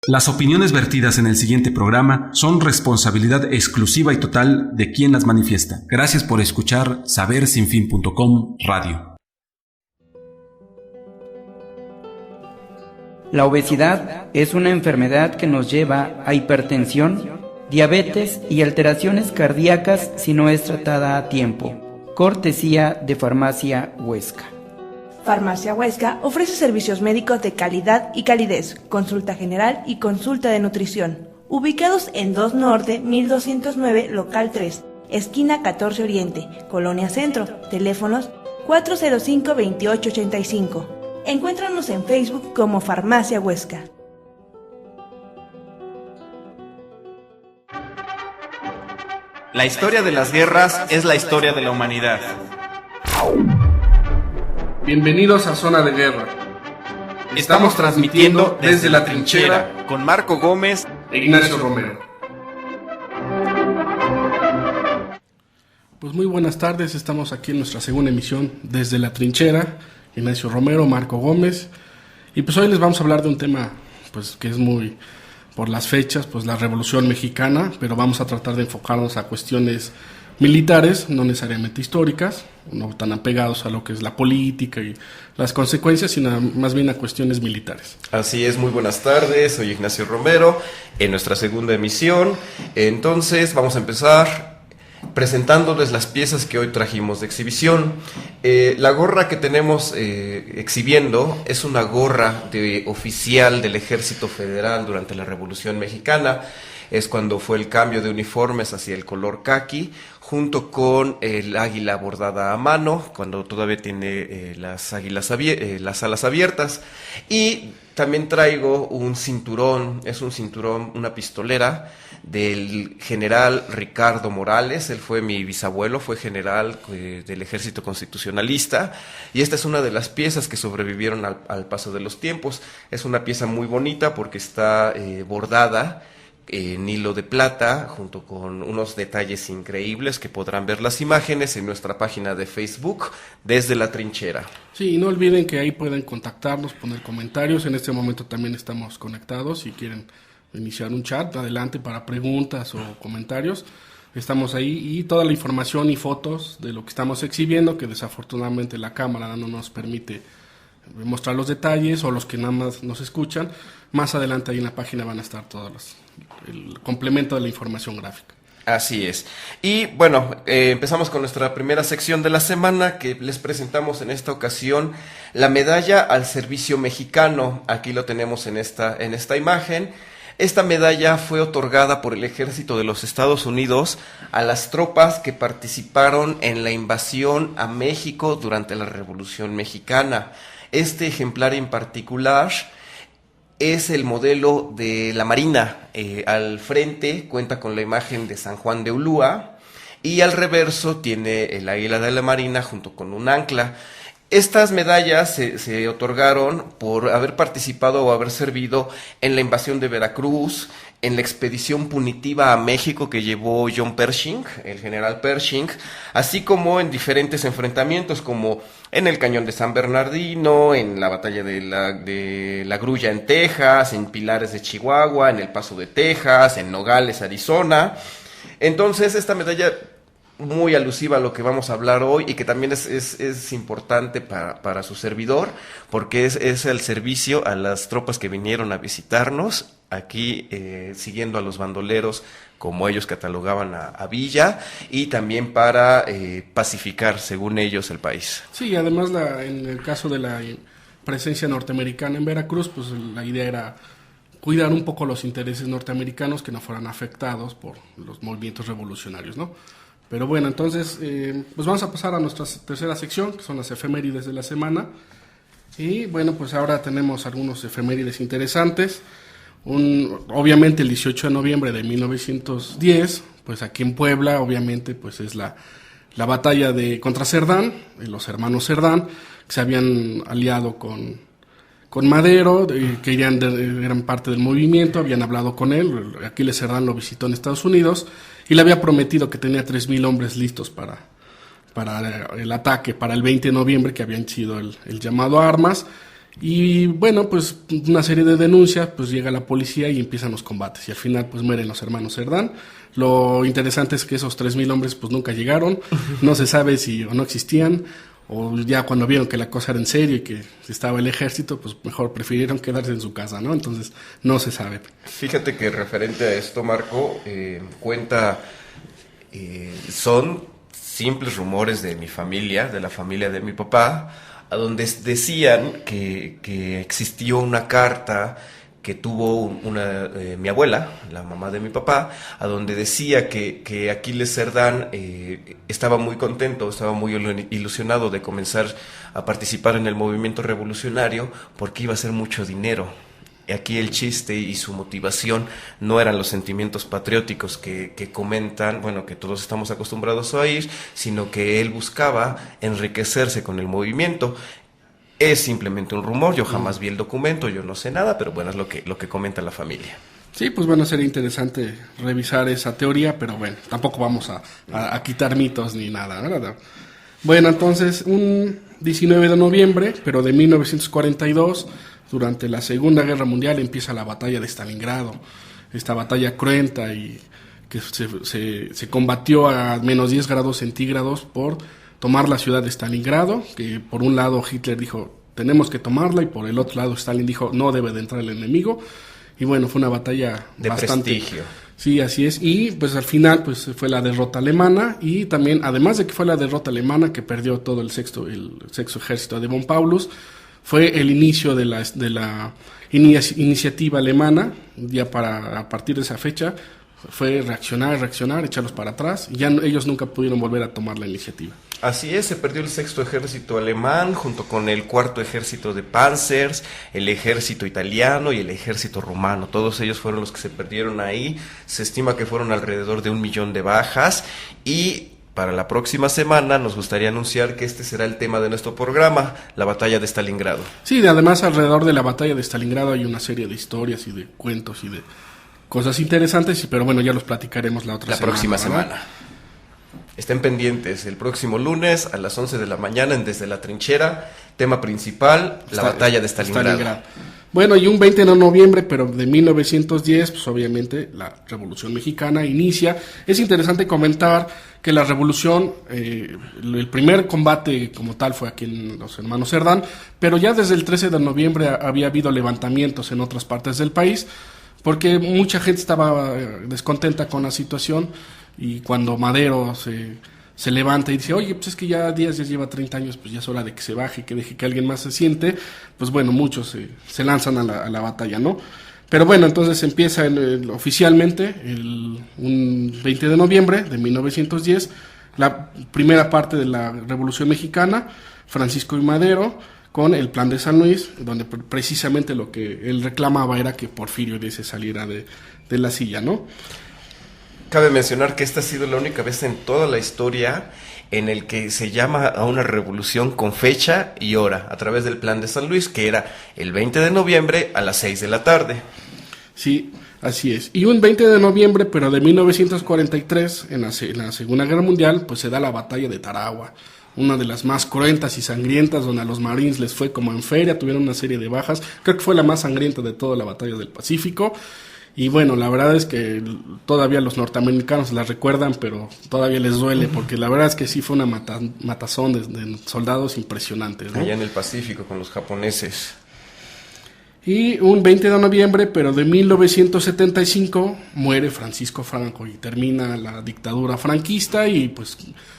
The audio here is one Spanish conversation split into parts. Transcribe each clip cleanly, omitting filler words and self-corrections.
Las opiniones vertidas en el siguiente programa son responsabilidad exclusiva y total de quien las manifiesta. Gracias por escuchar sabersinfin.com Radio. La obesidad es una enfermedad que nos lleva a hipertensión, diabetes y alteraciones cardíacas si no es tratada a tiempo. Cortesía de Farmacia Huesca. Farmacia Huesca ofrece servicios médicos de calidad y calidez, consulta general y consulta de nutrición. Ubicados en 2 Norte, 1209, local 3, esquina 14 Oriente, Colonia Centro. Teléfonos 405-2885. Encuéntranos en Facebook como Farmacia Huesca. La historia de las guerras es la historia de la humanidad. Bienvenidos a Zona de Guerra. Estamos transmitiendo desde la trinchera con Marco Gómez e Ignacio Romero. Pues muy buenas tardes, estamos aquí en nuestra segunda emisión desde la trinchera. Ignacio Romero, Marco Gómez. Y pues hoy les vamos a hablar de un tema pues que es muy por las fechas, pues la Revolución Mexicana, pero vamos a tratar de enfocarnos a cuestiones militares, no necesariamente históricas, no tan apegados a lo que es la política y las consecuencias, sino más bien a cuestiones militares. Así es, muy buenas tardes, soy Ignacio Romero, en nuestra segunda emisión. Entonces vamos a empezar presentándoles las piezas que hoy trajimos de exhibición. La gorra que tenemos exhibiendo es una gorra oficial del Ejército Federal durante la Revolución Mexicana. Es cuando fue el cambio de uniformes hacia el color caqui, junto con el águila bordada a mano, cuando todavía tiene las alas abiertas. Y también traigo un cinturón, es un cinturón, una pistolera del general Ricardo Morales. Él fue mi bisabuelo, fue general del Ejército Constitucionalista, y esta es una de las piezas que sobrevivieron al paso de los tiempos. Es una pieza muy bonita porque está bordada en hilo de plata, junto con unos detalles increíbles que podrán ver las imágenes en nuestra página de Facebook, Desde la Trinchera. Sí, y no olviden que ahí pueden contactarnos, poner comentarios. En este momento también estamos conectados. Si quieren iniciar un chat, adelante para preguntas o comentarios. Estamos ahí, y toda la información y fotos de lo que estamos exhibiendo, que desafortunadamente la cámara no nos permite mostrar los detalles, o los que nada más nos escuchan, más adelante ahí en la página van a estar todos el complemento de la información gráfica. Así es. Y bueno, empezamos con nuestra primera sección de la semana, que les presentamos en esta ocasión la medalla al servicio mexicano. Aquí lo tenemos en esta imagen. Esta medalla fue otorgada por el Ejército de los Estados Unidos a las tropas que participaron en la invasión a México durante la Revolución Mexicana. Este ejemplar en particular es el modelo de la Marina. Al frente cuenta con la imagen de San Juan de Ulúa, y al reverso tiene el águila de la Marina junto con un ancla. Estas medallas se otorgaron por haber participado o haber servido en la invasión de Veracruz, en la expedición punitiva a México que llevó John Pershing, el general Pershing, así como en diferentes enfrentamientos, como en el Cañón de San Bernardino, en la batalla de la Grulla en Texas, en Pilares de Chihuahua, en El Paso de Texas, en Nogales, Arizona. Entonces, esta medalla, muy alusiva a lo que vamos a hablar hoy, y que también es importante para su servidor, porque es el servicio a las tropas que vinieron a visitarnos aquí, siguiendo a los bandoleros, como ellos catalogaban a Villa, y también para pacificar, según ellos, el país. Sí, además en el caso de la presencia norteamericana en Veracruz, pues la idea era cuidar un poco los intereses norteamericanos, que no fueran afectados por los movimientos revolucionarios, ¿no? Pero bueno, entonces, pues vamos a pasar a nuestra tercera sección, que son las efemérides de la semana. Y bueno, pues ahora tenemos algunos efemérides interesantes. Obviamente el 18 de noviembre de 1910, pues aquí en Puebla, obviamente, pues es la batalla contra Cerdán, los hermanos Cerdán, que se habían aliado con Madero, que eran parte del movimiento, habían hablado con él. Aquiles Cerdán lo visitó en Estados Unidos y le había prometido que tenía 3,000 hombres listos para el ataque, para el 20 de noviembre, que habían sido el llamado a armas. Y bueno, pues una serie de denuncias, pues llega la policía y empiezan los combates. Y al final pues mueren los hermanos Cerdán. Lo interesante es que esos 3,000 hombres pues nunca llegaron. No se sabe si o no existían, o ya cuando vieron que la cosa era en serio y que estaba el ejército, pues mejor prefirieron quedarse en su casa, ¿no? Entonces no se sabe. Fíjate que referente a esto, Marco, cuenta, son simples rumores de mi familia, de la familia de mi papá, a donde decían que existió una carta que tuvo mi abuela, la mamá de mi papá, a donde decía que Aquiles Cerdán estaba muy contento, estaba muy ilusionado de comenzar a participar en el movimiento revolucionario porque iba a hacer mucho dinero. Aquí el chiste y su motivación no eran los sentimientos patrióticos que comentan, bueno, que todos estamos acostumbrados a oír, sino que él buscaba enriquecerse con el movimiento. Es simplemente un rumor, yo jamás vi el documento, yo no sé nada, pero bueno, es lo que comenta la familia. Sí, pues bueno, sería interesante revisar esa teoría, pero bueno, tampoco vamos a quitar mitos ni nada, ¿verdad? Bueno, entonces, un 19 de noviembre, pero de 1942, durante la Segunda Guerra Mundial, empieza la batalla de Stalingrado. Esta batalla cruenta y que se combatió a menos 10 grados centígrados por tomar la ciudad de Stalingrado, que por un lado Hitler dijo, tenemos que tomarla, y por el otro lado Stalin dijo, no debe de entrar el enemigo. Y bueno, fue una batalla de bastante prestigio. Sí, así es. Y pues al final pues fue la derrota alemana, y también, además de que fue la derrota alemana que perdió todo el sexto ejército de von Paulus, fue el inicio de la iniciativa alemana. Ya a partir de esa fecha fue reaccionar, echarlos para atrás, y ya ellos nunca pudieron volver a tomar la iniciativa. Así es, se perdió el sexto ejército alemán junto con el cuarto ejército de Panzers, el ejército italiano y el ejército rumano. Todos ellos fueron los que se perdieron ahí. Se estima que fueron alrededor de 1 millón de bajas, y para la próxima semana nos gustaría anunciar que este será el tema de nuestro programa, la batalla de Stalingrado. Sí, además alrededor de la batalla de Stalingrado hay una serie de historias y de cuentos y de cosas interesantes, pero bueno, ya los platicaremos la próxima semana. Estén pendientes, el próximo lunes a las 11 de la mañana en Desde la Trinchera, tema principal, la batalla de Stalingrado. Bueno, y un 20 de noviembre, pero de 1910, pues obviamente la Revolución Mexicana inicia. Es interesante comentar que la revolución, el primer combate como tal fue aquí en los hermanos Cerdán, pero ya desde el 13 de noviembre había habido levantamientos en otras partes del país, porque mucha gente estaba descontenta con la situación, y cuando Madero se levanta y dice, oye, pues es que ya Díaz ya lleva 30 años, pues ya es hora de que se baje, que deje que alguien más se siente, pues bueno, muchos se lanzan a la batalla, ¿no? Pero bueno, entonces empieza oficialmente un 20 de noviembre de 1910, la primera parte de la Revolución Mexicana, Francisco y Madero, con el Plan de San Luis, donde precisamente lo que él reclamaba era que Porfirio Díaz saliera de la silla, ¿no? Cabe mencionar que esta ha sido la única vez en toda la historia en el que se llama a una revolución con fecha y hora, a través del Plan de San Luis, que era el 20 de noviembre a las 6 de la tarde. Sí, así es. Y un 20 de noviembre, pero de 1943, en la Segunda Guerra Mundial, pues se da la batalla de Tarawa, una de las más cruentas y sangrientas, donde a los Marines les fue como en feria, tuvieron una serie de bajas. Creo que fue la más sangrienta de toda la batalla del Pacífico. Y bueno, la verdad es que todavía los norteamericanos la recuerdan, pero todavía les duele, porque la verdad es que sí fue una matazón de soldados impresionantes, ¿no? Allá en el Pacífico con los japoneses. Y un 20 de noviembre, pero de 1975, muere Francisco Franco y termina la dictadura franquista, y pues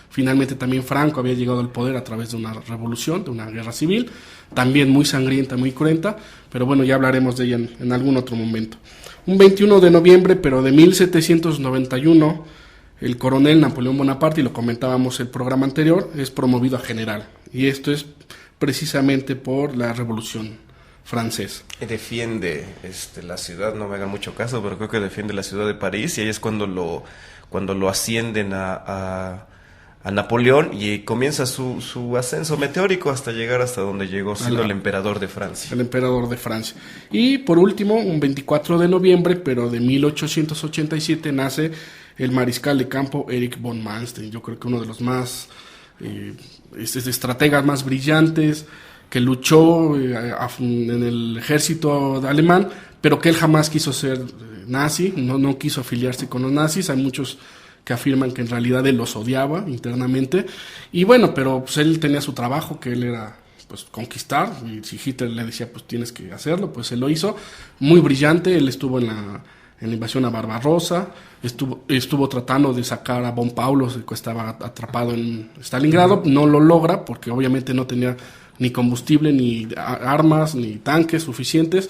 finalmente también Franco había llegado al poder a través de una revolución, de una guerra civil, también muy sangrienta, muy cruenta, pero bueno, ya hablaremos de ella en algún otro momento. Un 21 de noviembre, pero de 1791, el coronel Napoleón Bonaparte, y lo comentábamos el programa anterior, es promovido a general, y esto es precisamente por la Revolución Francesa. Defiende la ciudad, no me hagan mucho caso, pero creo que defiende la ciudad de París, y ahí es cuando lo ascienden a Napoleón, y comienza su ascenso meteórico hasta llegar hasta donde llegó, siendo el emperador de Francia. El emperador de Francia. Y por último, un 24 de noviembre, pero de 1887, nace el mariscal de campo Erich von Manstein. Yo creo que uno de los más estrategas más brillantes, que luchó en el ejército alemán, pero que él jamás quiso ser nazi, no quiso afiliarse con los nazis. Hay muchos que afirman que en realidad él los odiaba internamente, y bueno, pero pues él tenía su trabajo, que él era pues conquistar, y si Hitler le decía pues tienes que hacerlo, pues él lo hizo. Muy brillante. Él estuvo en la invasión a Barbarossa, estuvo tratando de sacar a von Paulus, que estaba atrapado en Stalingrado. No lo logra porque obviamente no tenía ni combustible, ni armas, ni tanques suficientes,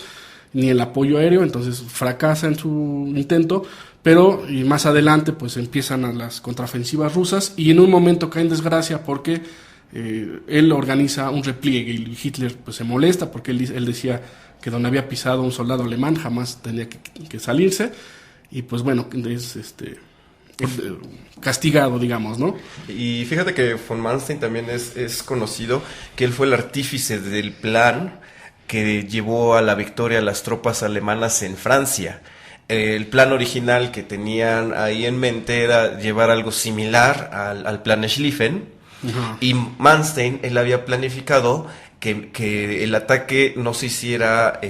ni el apoyo aéreo. Entonces fracasa en su intento, pero y más adelante pues empiezan las contraofensivas rusas, y en un momento cae en desgracia porque él organiza un repliegue, y Hitler pues se molesta porque él decía que donde había pisado un soldado alemán jamás tenía que salirse, y pues bueno, es castigado, digamos, ¿no? Y fíjate que von Manstein también es conocido, que él fue el artífice del plan que llevó a la victoria a las tropas alemanas en Francia. El plan original que tenían ahí en mente era llevar algo similar al plan Schlieffen. Uh-huh. Y Manstein, él había planificado que el ataque no se hiciera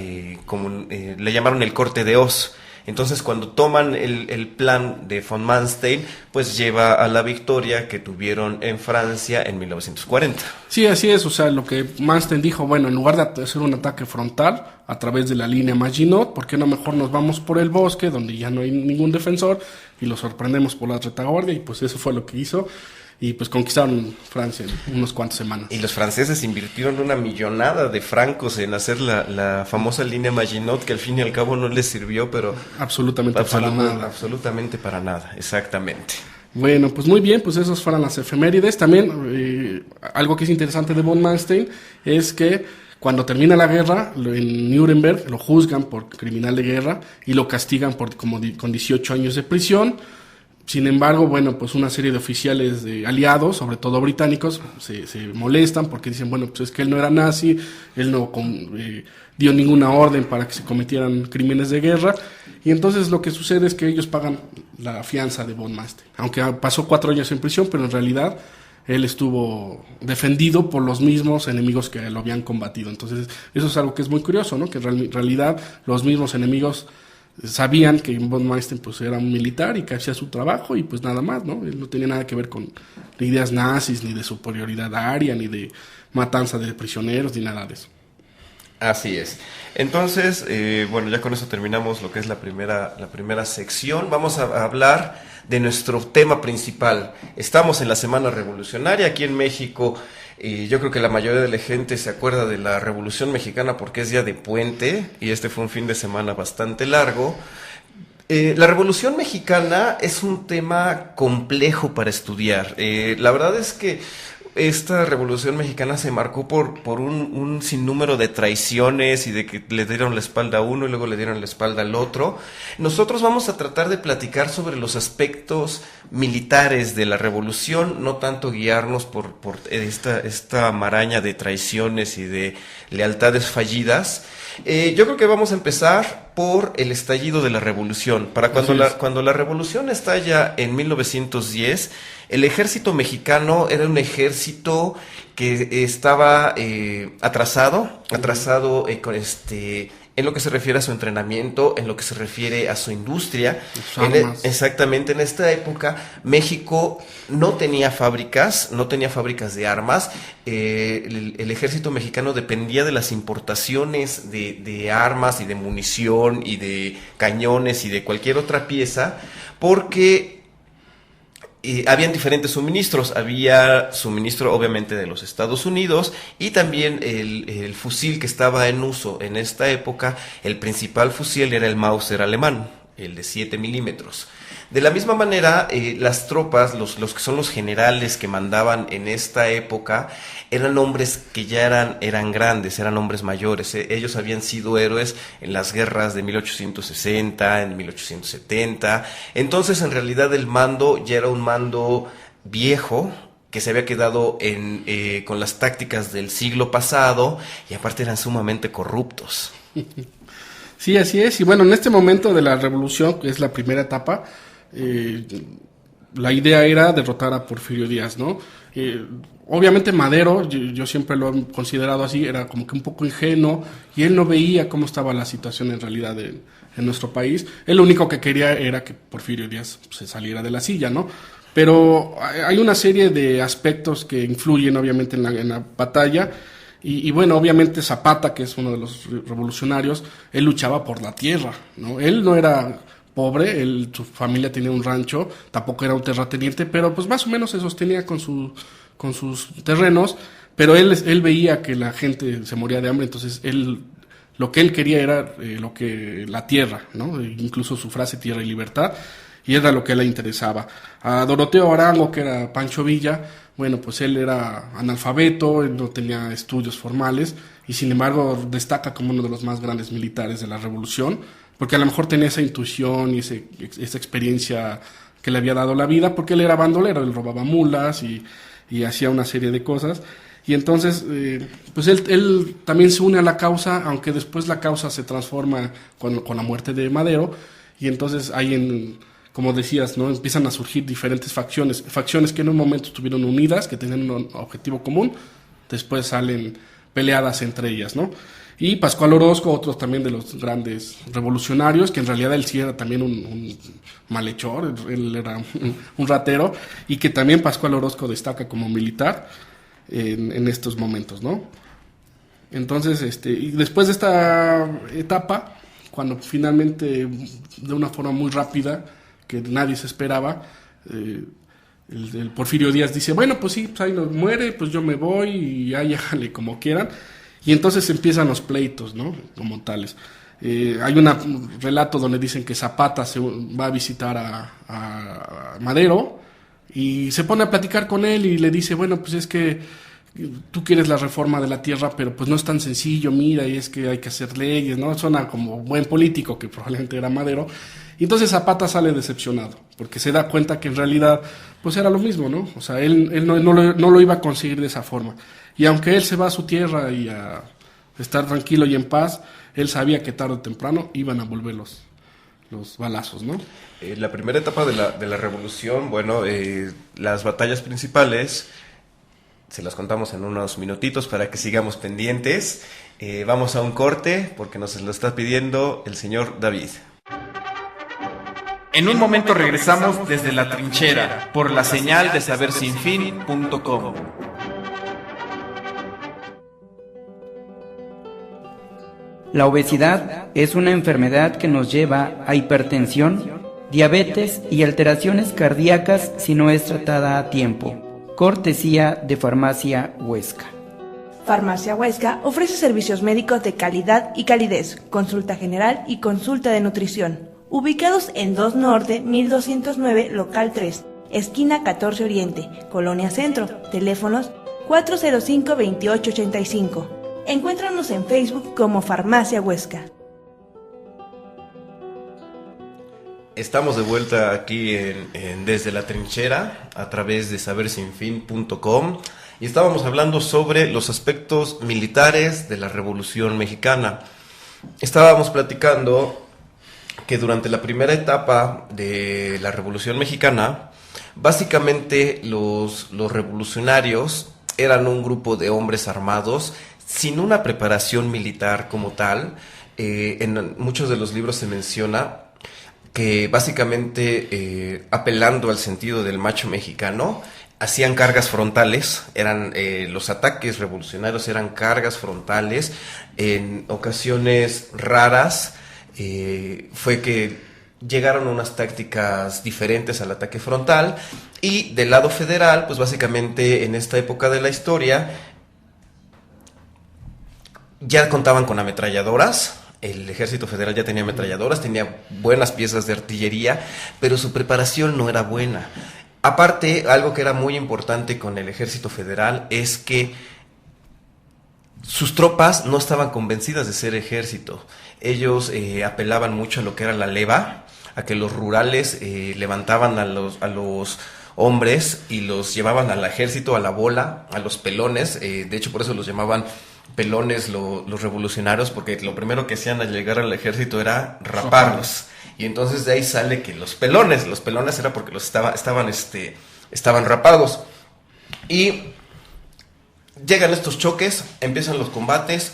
como le llamaron el corte de Oz. Entonces cuando toman el plan de von Manstein, pues lleva a la victoria que tuvieron en Francia en 1940. Sí, así es. O sea, lo que Manstein dijo, bueno, en lugar de hacer un ataque frontal a través de la línea Maginot, ¿por qué no mejor nos vamos por el bosque donde ya no hay ningún defensor y lo sorprendemos por la retaguardia? Y pues eso fue lo que hizo. Y pues conquistaron Francia en unas cuantas semanas. Y los franceses invirtieron una millonada de francos en hacer la famosa línea Maginot, que al fin y al cabo no les sirvió, pero... Absolutamente para nada. Absolutamente para nada, exactamente. Bueno, pues muy bien, pues esas fueron las efemérides. También algo que es interesante de von Manstein es que cuando termina la guerra, en Nuremberg lo juzgan por criminal de guerra y lo castigan con 18 años de prisión. Sin embargo, bueno, pues una serie de oficiales aliados, sobre todo británicos, se molestan porque dicen, bueno, pues es que él no era nazi, él no dio ninguna orden para que se cometieran crímenes de guerra, y entonces lo que sucede es que ellos pagan la fianza de von Manstein, aunque pasó 4 años en prisión, pero en realidad él estuvo defendido por los mismos enemigos que lo habían combatido. Entonces eso es algo que es muy curioso, ¿no? Que en realidad los mismos enemigos sabían que von Manstein pues era un militar y que hacía su trabajo y pues nada más, ¿no? Él no tenía nada que ver con ideas nazis, ni de superioridad aria, ni de matanza de prisioneros, ni nada de eso. Así es. Entonces, bueno, ya con eso terminamos lo que es la primera sección. Vamos a hablar de nuestro tema principal. Estamos en la Semana Revolucionaria aquí en México. Yo creo que la mayoría de la gente se acuerda de la Revolución Mexicana porque es día de puente y este fue un fin de semana bastante largo. La Revolución Mexicana es un tema complejo para estudiar. La verdad es que esta Revolución Mexicana se marcó por un sinnúmero de traiciones y de que le dieron la espalda a uno y luego le dieron la espalda al otro. Nosotros vamos a tratar de platicar sobre los aspectos militares de la revolución, no tanto guiarnos por esta maraña de traiciones y de lealtades fallidas. Yo creo que vamos a empezar por el estallido de la revolución. Cuando la revolución estalla en 1910, el ejército mexicano era un ejército que estaba atrasado en lo que se refiere a su entrenamiento, en lo que se refiere a su industria. Exactamente, en esta época México no tenía fábricas de armas. El ejército mexicano dependía de las importaciones de armas y de munición y de cañones y de cualquier otra pieza, porque habían diferentes suministros. Había suministro obviamente de los Estados Unidos y también el fusil que estaba en uso en esta época, el principal fusil era el Mauser alemán, el de 7 milímetros. De la misma manera, las tropas, los que son los generales que mandaban en esta época, eran hombres que ya eran grandes, eran hombres mayores. Ellos habían sido héroes en las guerras de 1860, en 1870. Entonces, en realidad, el mando ya era un mando viejo, que se había quedado con las tácticas del siglo pasado, y aparte eran sumamente corruptos. Sí, así es. Y bueno, en este momento de la revolución, que es la primera etapa, la idea era derrotar a Porfirio Díaz, ¿no? obviamente Madero, yo siempre lo he considerado así, era como que un poco ingenuo y él no veía cómo estaba la situación en realidad en nuestro país. Él lo único que quería era que Porfirio Díaz se saliera de la silla, ¿no? Pero hay una serie de aspectos que influyen obviamente en la batalla y bueno, obviamente Zapata, que es uno de los revolucionarios, él luchaba por la tierra, ¿no? Él no era pobre, su familia tenía un rancho, tampoco era un terrateniente, pero pues más o menos se sostenía con sus terrenos, pero él veía que la gente se moría de hambre, entonces lo que él quería era la tierra, ¿no? Incluso su frase tierra y libertad, y era lo que le interesaba. A Doroteo Arango, que era Pancho Villa, bueno, pues él era analfabeto, él no tenía estudios formales, y sin embargo destaca como uno de los más grandes militares de la revolución, porque a lo mejor tenía esa intuición y esa experiencia que le había dado la vida, porque él era bandolero, él robaba mulas y hacía una serie de cosas. Y entonces, pues él también se une a la causa, aunque después la causa se transforma con la muerte de Madero, y entonces como decías, ¿no? Empiezan a surgir diferentes facciones que en un momento estuvieron unidas, que tenían un objetivo común, después salen peleadas entre ellas, ¿no? Y Pascual Orozco, otro también de los grandes revolucionarios, que en realidad él sí era también un malhechor, él era un ratero, y que también Pascual Orozco destaca como militar en estos momentos, ¿no? Entonces, y después de esta etapa, cuando finalmente, de una forma muy rápida, que nadie se esperaba, el Porfirio Díaz dice, bueno, pues sí, pues ahí nos muere, pues yo me voy y ahí háganle como quieran. Y entonces empiezan los pleitos, ¿no? Como tales. Hay un relato donde dicen que Zapata se va a visitar a Madero y se pone a platicar con él y le dice, bueno, pues es que tú quieres la reforma de la tierra, pero pues no es tan sencillo, mira, y es que hay que hacer leyes, ¿no? Suena como buen político, que probablemente era Madero. Y entonces Zapata sale decepcionado, porque se da cuenta que en realidad pues era lo mismo, ¿no? O sea, él no lo iba a conseguir de esa forma. Y aunque él se va a su tierra y a estar tranquilo y en paz, él sabía que tarde o temprano iban a volver los balazos, ¿no? La primera etapa de la revolución, bueno, las batallas principales se las contamos en unos minutitos para que sigamos pendientes. Vamos a un corte porque nos lo está pidiendo el señor David. En un momento regresamos desde la trinchera por la señal de sabersinfin.com. La obesidad es una enfermedad que nos lleva a hipertensión, diabetes y alteraciones cardíacas si no es tratada a tiempo. Cortesía de Farmacia Huesca. Farmacia Huesca ofrece servicios médicos de calidad y calidez, consulta general y consulta de nutrición. Ubicados en 2 Norte, 1209, local 3, esquina 14 Oriente, Colonia Centro. Teléfonos 405-2885. Encuéntranos en Facebook como Farmacia Huesca. Estamos de vuelta aquí en Desde la Trinchera a través de sabersinfin.com y estábamos hablando sobre los aspectos militares de la Revolución Mexicana. Estábamos platicando que durante la primera etapa de la Revolución Mexicana, básicamente los revolucionarios eran un grupo de hombres armados sin una preparación militar como tal. En muchos de los libros se menciona que básicamente apelando al sentido del macho mexicano, hacían cargas frontales, los ataques revolucionarios eran cargas frontales. En ocasiones raras fue que llegaron unas tácticas diferentes al ataque frontal, y del lado federal, pues básicamente en esta época de la historia ya contaban con ametralladoras. El ejército federal ya tenía ametralladoras, tenía buenas piezas de artillería, pero su preparación no era buena. Aparte, algo que era muy importante con el ejército federal es que sus tropas no estaban convencidas de ser ejército. Ellos apelaban mucho a lo que era la leva, a que los rurales levantaban a los hombres y los llevaban al ejército, a la bola, a los pelones. De hecho, por eso los llamaban pelones los revolucionarios, porque lo primero que hacían al llegar al ejército era raparlos. Y entonces de ahí sale que los pelones era porque estaban rapados. Y llegan estos choques, empiezan los combates.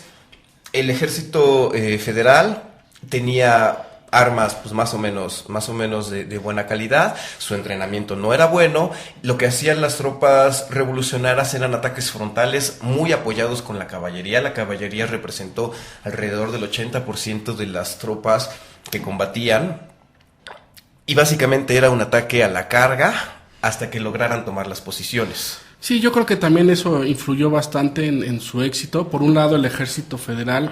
El ejército federal tenía armas pues más o menos de buena calidad, su entrenamiento no era bueno. Lo que hacían las tropas revolucionarias eran ataques frontales muy apoyados con la caballería. La caballería representó alrededor del 80% de las tropas que combatían, y básicamente era un ataque a la carga hasta que lograran tomar las posiciones. Sí, yo creo que también eso influyó bastante en su éxito. Por un lado, el ejército federal,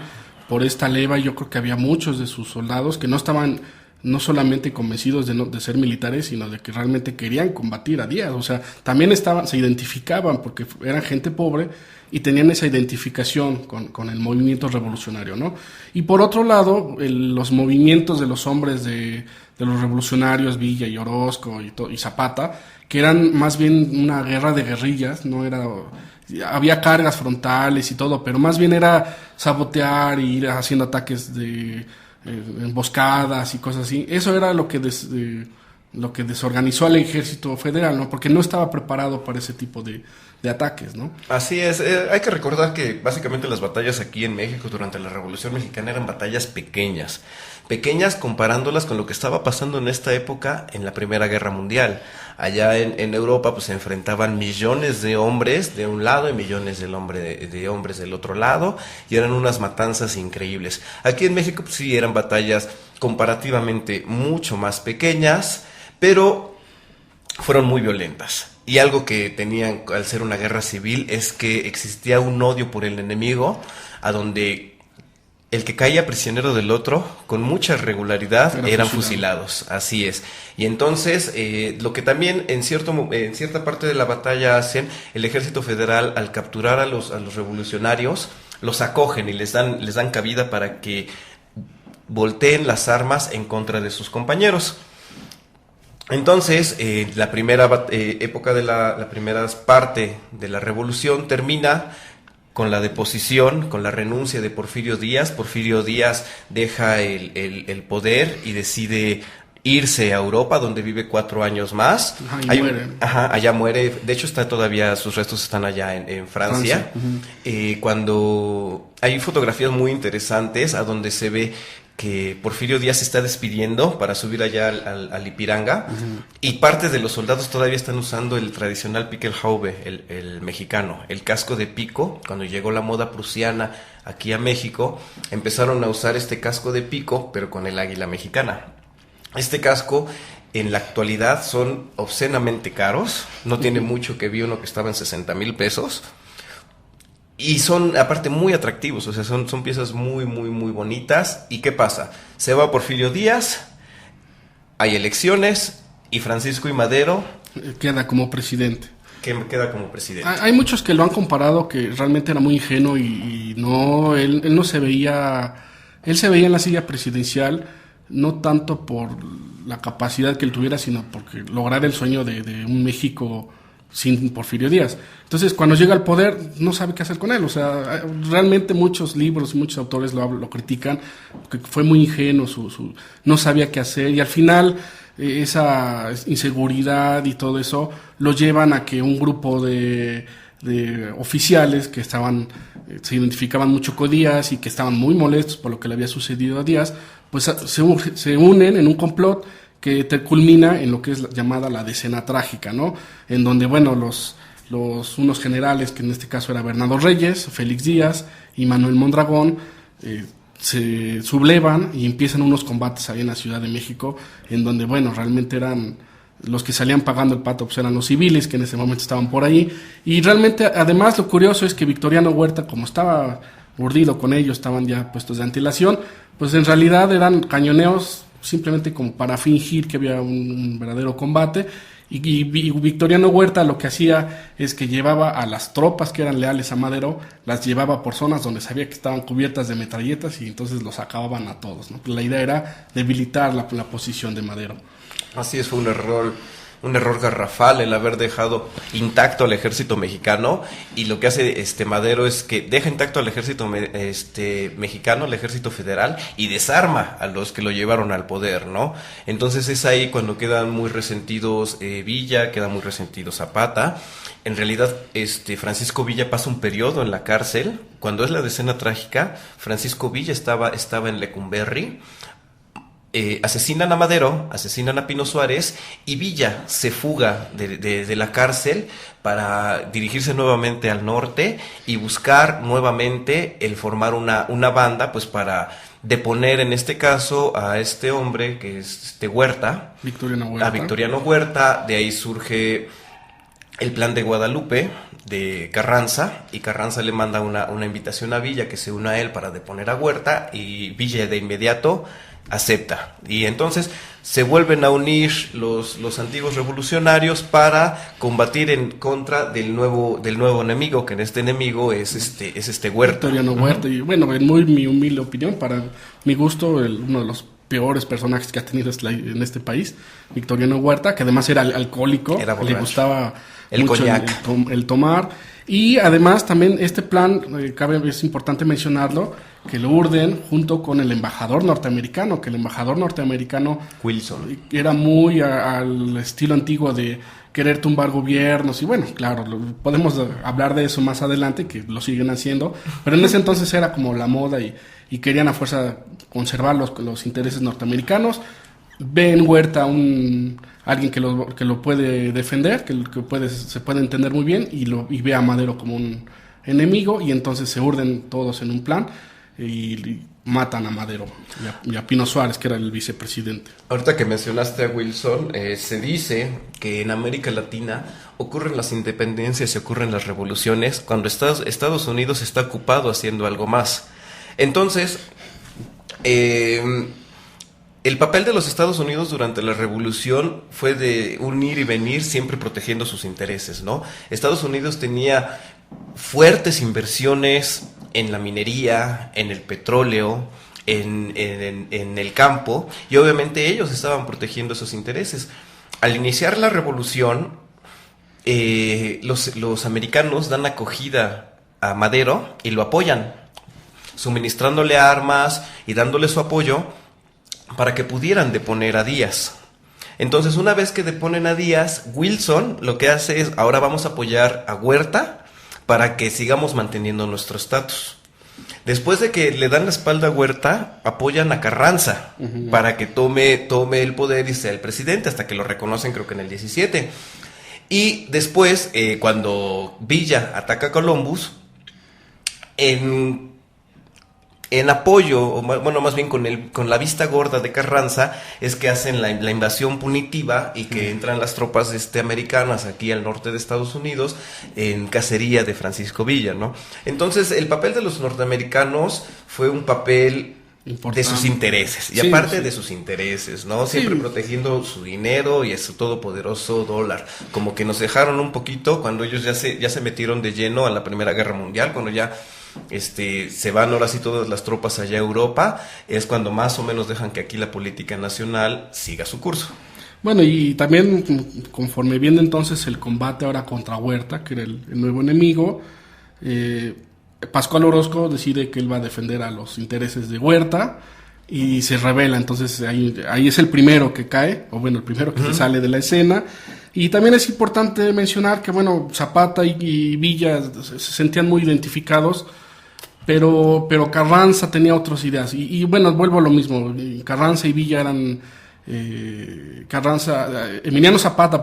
por esta leva, yo creo que había muchos de sus soldados que no estaban no solamente convencidos de ser militares, sino de que realmente querían combatir a Díaz. O sea, también se identificaban porque eran gente pobre y tenían esa identificación con el movimiento revolucionario, ¿no? Y por otro lado, los movimientos de los hombres de los revolucionarios, Villa y Orozco y Zapata, que eran más bien una guerra de guerrillas, no era... Había cargas frontales y todo, pero más bien era sabotear y ir haciendo ataques de emboscadas y cosas así. Eso era lo que desorganizó al ejército federal, ¿no? Porque no estaba preparado para ese tipo de ataques, ¿no? Así es. Hay que recordar que básicamente las batallas aquí en México durante la Revolución Mexicana eran batallas pequeñas comparándolas con lo que estaba pasando en esta época en la Primera Guerra Mundial. Allá en Europa pues se enfrentaban millones de hombres de un lado y millones de hombres del otro lado, y eran unas matanzas increíbles. Aquí en México pues sí eran batallas comparativamente mucho más pequeñas, pero fueron muy violentas. Y algo que tenían al ser una guerra civil es que existía un odio por el enemigo, a donde el que caía prisionero del otro, con mucha regularidad, eran fusilados. Así es. Y entonces, lo que también en cierta parte de la batalla hacen, el ejército federal, al capturar a los revolucionarios, los acogen y les dan cabida para que volteen las armas en contra de sus compañeros. Entonces, la primera época de la primera parte de la revolución termina con la deposición, con la renuncia de Porfirio Díaz. Porfirio Díaz deja el poder y decide irse a Europa, donde vive 4 años más. Allá muere. De hecho, sus restos están allá en Francia. Uh-huh. Cuando hay fotografías muy interesantes a donde se ve que Porfirio Díaz se está despidiendo para subir allá al Ipiranga, uh-huh, y parte de los soldados todavía están usando el tradicional Pickelhaube, el mexicano, el casco de pico. Cuando llegó la moda prusiana aquí a México, empezaron a usar este casco de pico, pero con el águila mexicana. Este casco en la actualidad son obscenamente caros, no tiene mucho que vi uno que estaba en 60,000 pesos. Y son, aparte, muy atractivos, o sea, son piezas muy, muy, muy bonitas. ¿Y qué pasa? Se va Porfirio Díaz, hay elecciones, y Francisco I. Madero queda como presidente. Queda como presidente. Hay muchos que lo han comparado, que realmente era muy ingenuo y no, él no se veía, él se veía en la silla presidencial, no tanto por la capacidad que él tuviera, sino porque lograr el sueño de un México sin Porfirio Díaz. Entonces, cuando llega al poder, no sabe qué hacer con él. O sea, realmente muchos libros y muchos autores lo critican, porque fue muy ingenuo, no sabía qué hacer, y al final esa inseguridad y todo eso lo llevan a que un grupo de oficiales que se identificaban mucho con Díaz y que estaban muy molestos por lo que le había sucedido a Díaz, pues se unen en un complot que culmina en lo que es llamada la decena trágica, ¿no? En donde, bueno, unos generales, que en este caso era Bernardo Reyes, Félix Díaz y Manuel Mondragón, se sublevan y empiezan unos combates ahí en la Ciudad de México, en donde, bueno, realmente eran los que salían pagando el pato, pues eran los civiles que en ese momento estaban por ahí. Y realmente, además, lo curioso es que Victoriano Huerta, como estaba urdido con ellos, estaban ya puestos de antilación, pues en realidad eran cañoneos simplemente como para fingir que había un verdadero combate. Y Victoriano Huerta lo que hacía es que llevaba a las tropas que eran leales a Madero, las llevaba por zonas donde sabía que estaban cubiertas de metralletas, y entonces los acababan a todos, ¿no? La idea era debilitar la posición de Madero. Así es, fue un error un error garrafal el haber dejado intacto al ejército mexicano, y lo que hace Madero es que deja intacto al ejército mexicano, al ejército federal, y desarma a los que lo llevaron al poder, ¿no? Entonces es ahí cuando quedan muy resentidos Villa, queda muy resentido Zapata. En realidad, Francisco Villa pasa un periodo en la cárcel. Cuando es la decena trágica, Francisco Villa estaba en Lecumberri. Asesinan a Madero, asesinan a Pino Suárez, y Villa se fuga de la cárcel para dirigirse nuevamente al norte y buscar nuevamente el formar una banda, pues para deponer en este caso a este hombre que es Huerta, a Victoriano Huerta. De ahí surge el plan de Guadalupe de Carranza, y Carranza le manda una invitación a Villa que se una a él para deponer a Huerta, y Villa de inmediato acepta, y entonces se vuelven a unir los antiguos revolucionarios para combatir en contra del nuevo enemigo, que en este enemigo es Huerta. Victoriano Huerta. Y bueno, en mi humilde opinión, para mi gusto, uno de los peores personajes que ha tenido en este país, Victoriano Huerta, que además era alcohólico, le gustaba el mucho coñac, el tomar, y además también este plan, es importante mencionarlo, que lo urden junto con el embajador norteamericano, que el embajador norteamericano Wilson era muy al estilo antiguo de querer tumbar gobiernos, y bueno, claro, podemos hablar de eso más adelante, que lo siguen haciendo, pero en ese entonces era como la moda, y querían a fuerza conservar los intereses norteamericanos. Ven Huerta alguien que lo puede defender, se puede entender muy bien, y ve a Madero como un enemigo, y entonces se urden todos en un plan y matan a Madero y a Pino Suárez, que era el vicepresidente. Ahorita que mencionaste a Wilson, se dice que en América Latina ocurren las independencias y ocurren las revoluciones cuando Estados Unidos está ocupado haciendo algo más. Entonces, el papel de los Estados Unidos durante la revolución fue de un ir y venir, siempre protegiendo sus intereses, ¿no? Estados Unidos tenía fuertes inversiones en la minería, en el petróleo, en el campo, y obviamente ellos estaban protegiendo esos intereses. Al iniciar la revolución, los americanos dan acogida a Madero y lo apoyan, suministrándole armas y dándole su apoyo para que pudieran deponer a Díaz. Entonces, una vez que deponen a Díaz, Wilson lo que hace es: ahora vamos a apoyar a Huerta para que sigamos manteniendo nuestro estatus. Después de que le dan la espalda a Huerta, apoyan a Carranza para que tome el poder y sea el presidente, hasta que lo reconocen, creo que en el 17. Y después, cuando Villa ataca a Columbus, en apoyo, o bueno, más bien con la vista gorda de Carranza, es que hacen la invasión punitiva y que entran las tropas americanas aquí al norte de Estados Unidos en cacería de Francisco Villa, ¿no? Entonces, el papel de los norteamericanos fue un papel importante de sus intereses, y aparte de sus intereses, ¿no? Siempre protegiendo su dinero y su todopoderoso dólar. Como que nos dejaron un poquito cuando ellos ya se metieron de lleno a la Primera Guerra Mundial, cuando ya se van ahora sí todas las tropas allá a Europa, es cuando más o menos dejan que aquí la política nacional siga su curso. Bueno, y también conforme viene entonces el combate ahora contra Huerta, que era el nuevo enemigo, Pascual Orozco decide que él va a defender a los intereses de Huerta y se rebela. Entonces ahí es el primero que cae, o bueno, el primero que se sale de la escena. Y también es importante mencionar que, bueno, Zapata y Villa se sentían muy identificados, pero Carranza tenía otras ideas. Y bueno, vuelvo a lo mismo. Carranza y Villa eran... Emiliano Zapata,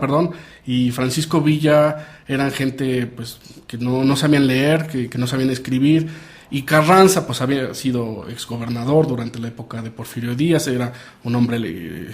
y Francisco Villa eran gente pues que no sabían leer, que no sabían escribir, y Carranza pues había sido exgobernador durante la época de Porfirio Díaz, era un hombre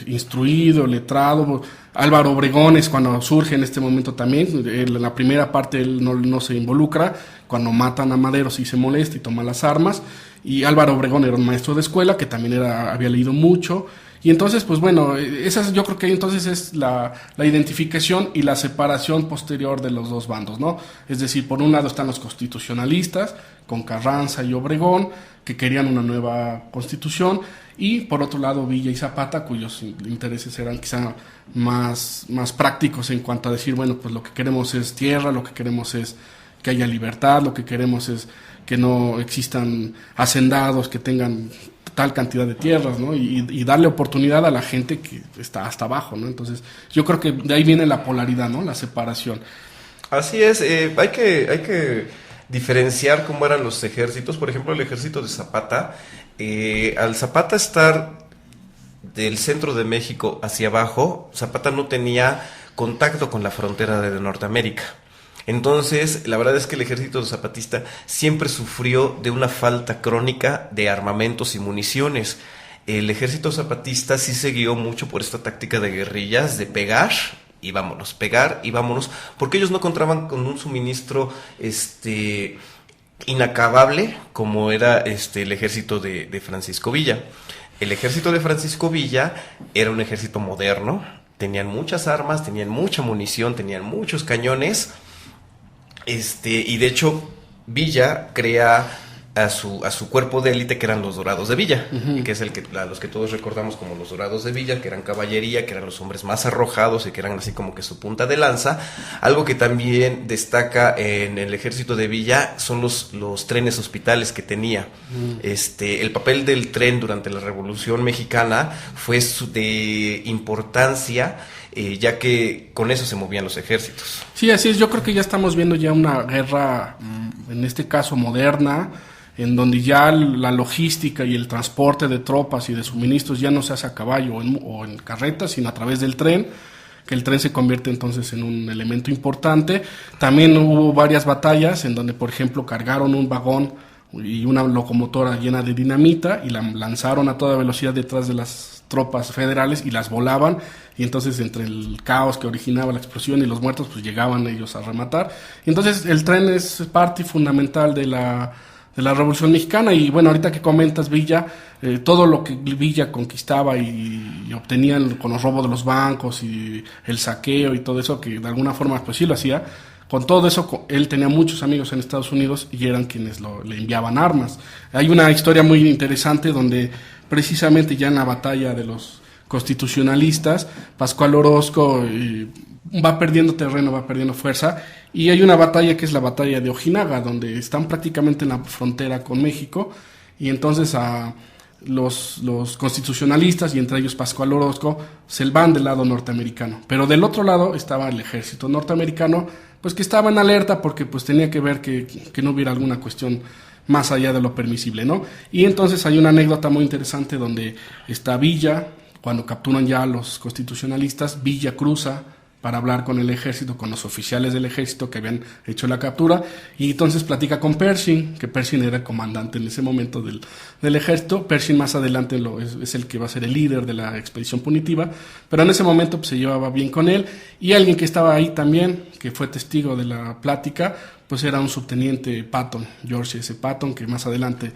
instruido, letrado. Álvaro Obregón es cuando surge en este momento también. En la primera parte él no se involucra, cuando matan a Madero sí se molesta y toma las armas, y Álvaro Obregón era un maestro de escuela que también había leído mucho. Y entonces, pues bueno, yo creo que entonces es la identificación y la separación posterior de los dos bandos, ¿no? Es decir, por un lado están los constitucionalistas, con Carranza y Obregón, que querían una nueva constitución, y por otro lado Villa y Zapata, cuyos intereses eran quizá más prácticos en cuanto a decir, bueno, pues lo que queremos es tierra, lo que queremos es que haya libertad, lo que queremos es que no existan hacendados que tengan tal cantidad de tierras, ¿no? Y darle oportunidad a la gente que está hasta abajo, ¿no? Entonces, yo creo que de ahí viene la polaridad, ¿no? La separación. Así es, hay que diferenciar cómo eran los ejércitos. Por ejemplo, el ejército de Zapata, al Zapata estar del centro de México hacia abajo, Zapata no tenía contacto con la frontera de Norteamérica. Entonces, la verdad es que el ejército zapatista siempre sufrió de una falta crónica de armamentos y municiones. El ejército zapatista sí se guió mucho por esta táctica de guerrillas, de pegar y vámonos, porque ellos no contaban con un suministro inacabable como era el ejército de Francisco Villa. El ejército de Francisco Villa era un ejército moderno, tenían muchas armas, tenían mucha munición, tenían muchos cañones. Y de hecho Villa crea a su cuerpo de élite, que eran los Dorados de Villa, uh-huh. Que es los que todos recordamos como los Dorados de Villa, que eran caballería, que eran los hombres más arrojados y que eran así como que su punta de lanza. Algo que también destaca en el ejército de Villa son los trenes hospitales que tenía. Uh-huh. El papel del tren durante la Revolución Mexicana fue de importancia, ya que con eso se movían los ejércitos. Sí, así es. Yo creo que ya estamos viendo ya una guerra, en este caso moderna, en donde ya la logística y el transporte de tropas y de suministros ya no se hace a caballo o en carretas, sino a través del tren, que el tren se convierte entonces en un elemento importante. También hubo varias batallas en donde, por ejemplo, cargaron un vagón y una locomotora llena de dinamita y la lanzaron a toda velocidad detrás de las tropas federales y las volaban, y entonces entre el caos que originaba la explosión y los muertos, pues llegaban ellos a rematar. Y entonces el tren es parte fundamental de la Revolución Mexicana. Y bueno, ahorita que comentas Villa, todo lo que Villa conquistaba y obtenían con los robos de los bancos y el saqueo y todo eso, que de alguna forma pues sí lo hacía. Con todo eso, él tenía muchos amigos en Estados Unidos y eran quienes le enviaban armas. Hay una historia muy interesante donde precisamente ya en la batalla de los constitucionalistas, Pascual Orozco va perdiendo terreno, va perdiendo fuerza, y hay una batalla que es la batalla de Ojinaga, donde están prácticamente en la frontera con México, y entonces a los constitucionalistas, y entre ellos Pascual Orozco, se van del lado norteamericano. Pero del otro lado estaba el ejército norteamericano, pues que estaba en alerta porque pues tenía que ver que no hubiera alguna cuestión más allá de lo permisible, ¿no? Y entonces hay una anécdota muy interesante donde está Villa, cuando capturan ya a los constitucionalistas, Villa cruza para hablar con el ejército, con los oficiales del ejército que habían hecho la captura, y entonces platica con Pershing, que Pershing era el comandante en ese momento del ejército. Pershing más adelante es el que va a ser el líder de la expedición punitiva, pero en ese momento pues, se llevaba bien con él, y alguien que estaba ahí también, que fue testigo de la plática, pues era un subteniente Patton, George S. Patton, que más adelante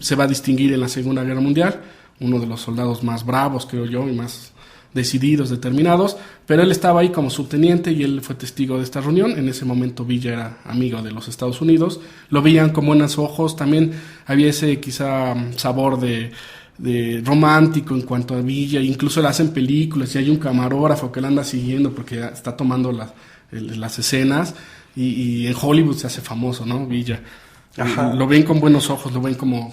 se va a distinguir en la Segunda Guerra Mundial, uno de los soldados más bravos, creo yo, y más decididos, determinados, pero él estaba ahí como subteniente y él fue testigo de esta reunión. En ese momento Villa era amigo de los Estados Unidos, lo veían con buenos ojos. También había ese quizá sabor de romántico en cuanto a Villa, incluso le hacen películas y hay un camarógrafo que le anda siguiendo porque está tomando las escenas, y en Hollywood se hace famoso, ¿no? Villa. Lo ven con buenos ojos, lo ven como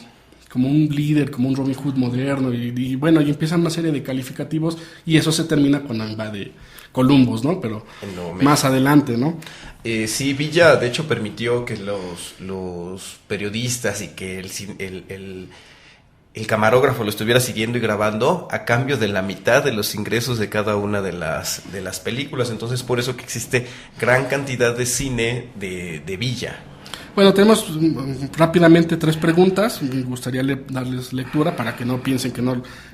un líder, como un Robin Hood moderno, y bueno, y empiezan una serie de calificativos, y eso se termina cuando invade Columbus, ¿no? Pero más adelante, ¿no? Sí, Villa de hecho permitió que los periodistas y que el camarógrafo lo estuviera siguiendo y grabando a cambio de la mitad de los ingresos de cada una de las películas. Entonces, por eso que existe gran cantidad de cine de Villa. Bueno, tenemos rápidamente 3 preguntas. Me gustaría darles lectura para que no piensen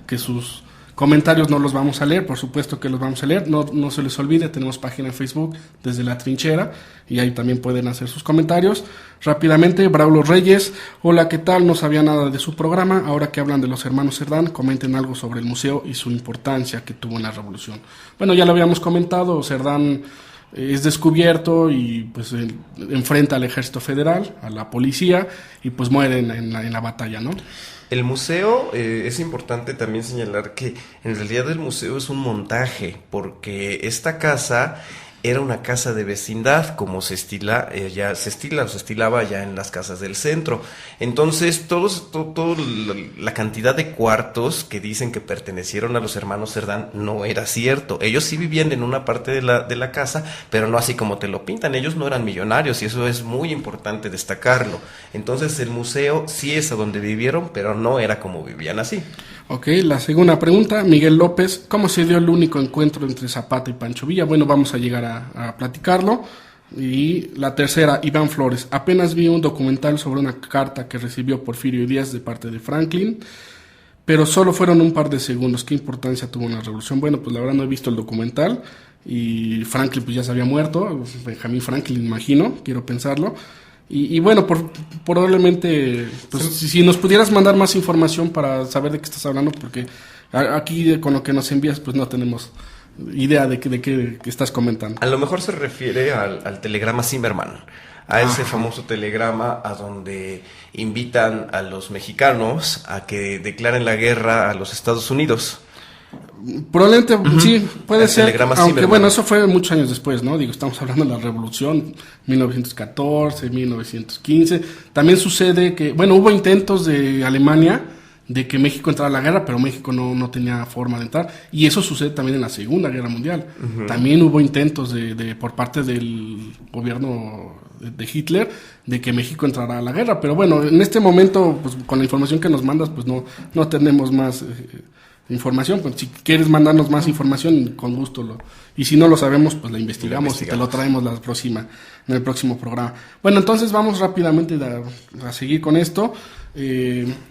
que sus comentarios no los vamos a leer. Por supuesto que los vamos a leer. No se les olvide, tenemos página en Facebook Desde la Trinchera, y ahí también pueden hacer sus comentarios. Rápidamente, Braulio Reyes: hola, ¿qué tal? No sabía nada de su programa. Ahora que hablan de los hermanos Cerdán, comenten algo sobre el museo y su importancia que tuvo en la Revolución. Bueno, ya lo habíamos comentado. Cerdán es descubierto y pues enfrenta al ejército federal, a la policía, y pues muere en la batalla, ¿no? El museo, es importante también señalar que en realidad el museo es un montaje, porque esta casa era una casa de vecindad, como se estilaba ya en las casas del centro. Entonces, todo la cantidad de cuartos que dicen que pertenecieron a los hermanos Cerdán no era cierto. Ellos sí vivían en una parte de la casa, pero no así como te lo pintan. Ellos no eran millonarios y eso es muy importante destacarlo. Entonces, el museo sí es a donde vivieron, pero no era como vivían así. Ok, la segunda pregunta, Miguel López, ¿cómo se dio el único encuentro entre Zapata y Pancho Villa? Bueno, vamos a llegar a platicarlo. Y la tercera, Iván Flores, apenas vi un documental sobre una carta que recibió Porfirio Díaz de parte de Franklin, pero solo fueron un par de segundos. ¿Qué importancia tuvo en la revolución? Bueno, pues la verdad no he visto el documental, y Franklin pues ya se había muerto, Benjamín Franklin, imagino, quiero pensarlo. Y bueno, probablemente, pues si nos pudieras mandar más información para saber de qué estás hablando, porque aquí con lo que nos envías, pues no tenemos idea de qué estás comentando. A lo mejor se refiere al telegrama Zimmerman, a ese famoso telegrama a donde invitan a los mexicanos a que declaren la guerra a los Estados Unidos. Probablemente, sí, puede ser, aunque Zimmerman. Bueno, eso fue muchos años después, ¿no? Digo, estamos hablando de la Revolución, 1914, 1915. También sucede que, bueno, hubo intentos de Alemania de que México entrara a la guerra, pero México no tenía forma de entrar, y eso sucede también en la Segunda Guerra Mundial. También hubo intentos por parte del gobierno de Hitler de que México entrara a la guerra, pero bueno, en este momento, pues con la información que nos mandas, pues no tenemos más información. Pues si quieres mandarnos más información, con gusto y si no lo sabemos, pues la investigamos y te lo traemos en el próximo programa. Bueno, entonces vamos rápidamente a seguir con esto.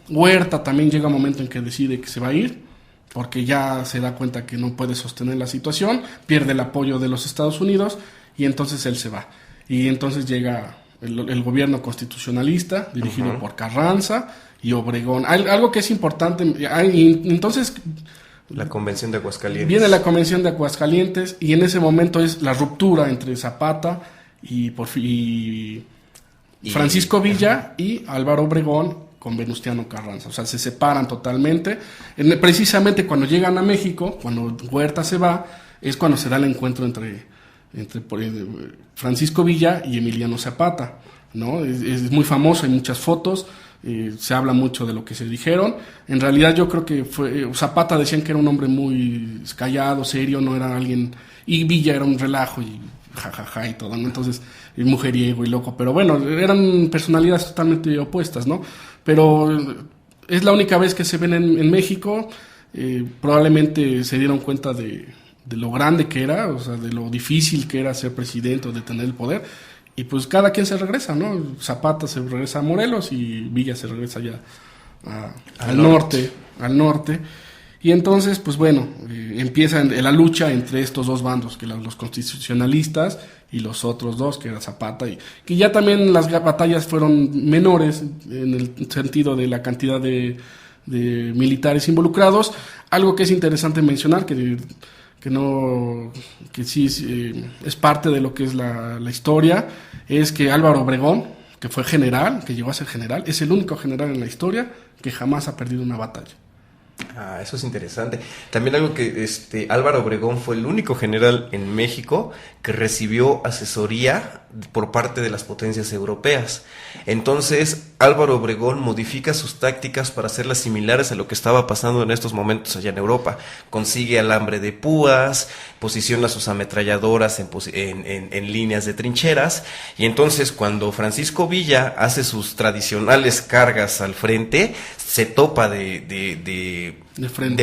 Huerta también llega un momento en que decide que se va a ir, porque ya se da cuenta que no puede sostener la situación, pierde el apoyo de los Estados Unidos, y entonces él se va. Y entonces llega el gobierno constitucionalista, dirigido por Carranza y Obregón. Algo que es importante, entonces la Convención de Aguascalientes. Viene la Convención de Aguascalientes, y en ese momento es la ruptura entre Zapata y Francisco Villa y Álvaro Obregón con Venustiano Carranza. O sea, se separan totalmente. Precisamente cuando llegan a México, cuando Huerta se va, es cuando se da el encuentro entre Francisco Villa y Emiliano Zapata, ¿no? Es muy famoso, hay muchas fotos. Se habla mucho de lo que se dijeron. En realidad yo creo que Zapata decían que era un hombre muy callado, serio, no era alguien, y Villa era un relajo y jajaja y todo, ¿no? Entonces, mujeriego y loco, pero bueno, eran personalidades totalmente opuestas, ¿no? Pero es la única vez que se ven en México. Probablemente se dieron cuenta de lo grande que era, o sea, de lo difícil que era ser presidente o de tener el poder. Y pues cada quien se regresa, ¿no? Zapata se regresa a Morelos y Villa se regresa ya al norte. Y entonces, pues bueno, empieza la lucha entre estos dos bandos, que los constitucionalistas y los otros dos, que era Zapata, y que ya también las batallas fueron menores en el sentido de la cantidad de militares involucrados. Algo que es interesante mencionar, que sí es parte de lo que es la historia, es que Álvaro Obregón, que fue general, que llegó a ser general, es el único general en la historia que jamás ha perdido una batalla. Eso es interesante. También algo que Álvaro Obregón fue el único general en México que recibió asesoría por parte de las potencias europeas. Entonces, Álvaro Obregón modifica sus tácticas para hacerlas similares a lo que estaba pasando en estos momentos allá en Europa. Consigue alambre de púas, posiciona sus ametralladoras en líneas de trincheras, y entonces cuando Francisco Villa hace sus tradicionales cargas al frente, se topa de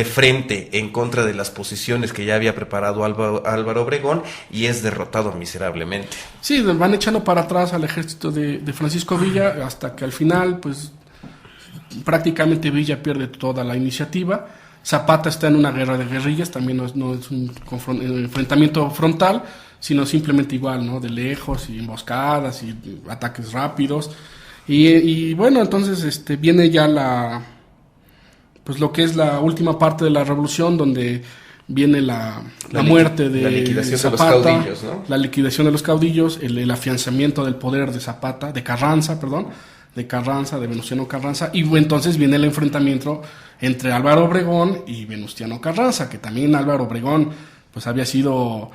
frente en contra de las posiciones que ya había preparado Álvaro Obregón, y es derrotado miserablemente. Sí, van echando para atrás al ejército de Francisco Villa, hasta que al final, pues prácticamente Villa pierde toda la iniciativa. Zapata está en una guerra de guerrillas, también no es un enfrentamiento frontal, sino simplemente igual, ¿no? De lejos, y emboscadas y ataques rápidos. Y bueno, entonces viene ya lo que es la última parte de la revolución, donde viene la muerte de la liquidación Zapata, de los caudillos, ¿no? La liquidación de los caudillos, el afianzamiento del poder de Carranza, Carranza, de Venustiano Carranza, y entonces viene el enfrentamiento entre Álvaro Obregón y Venustiano Carranza, que también Álvaro Obregón pues había estado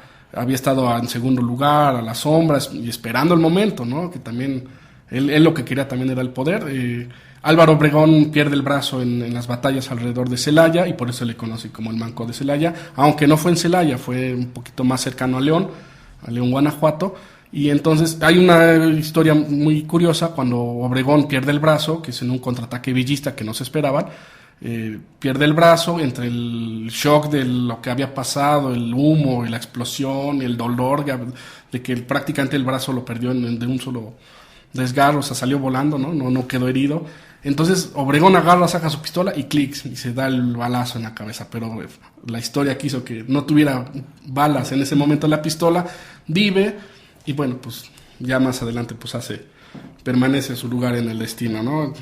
en segundo lugar, a las sombras, y esperando el momento, ¿no? Que también él lo que quería también era el poder. Álvaro Obregón pierde el brazo en las batallas alrededor de Celaya, y por eso le conoce como el Manco de Celaya, aunque no fue en Celaya, fue un poquito más cercano a León, Guanajuato. Y entonces hay una historia muy curiosa cuando Obregón pierde el brazo, que es en un contraataque villista que no se esperaban. Pierde el brazo entre el shock de lo que había pasado, el humo y la explosión, el dolor de que prácticamente el brazo lo perdió de un solo desgarro, o sea, salió volando, no quedó herido. Entonces Obregón agarra, saca su pistola y clics, y se da el balazo en la cabeza, pero la historia quiso que no tuviera balas en ese momento la pistola, vive, y bueno, pues ya más adelante pues permanece su lugar en el destino, ¿no?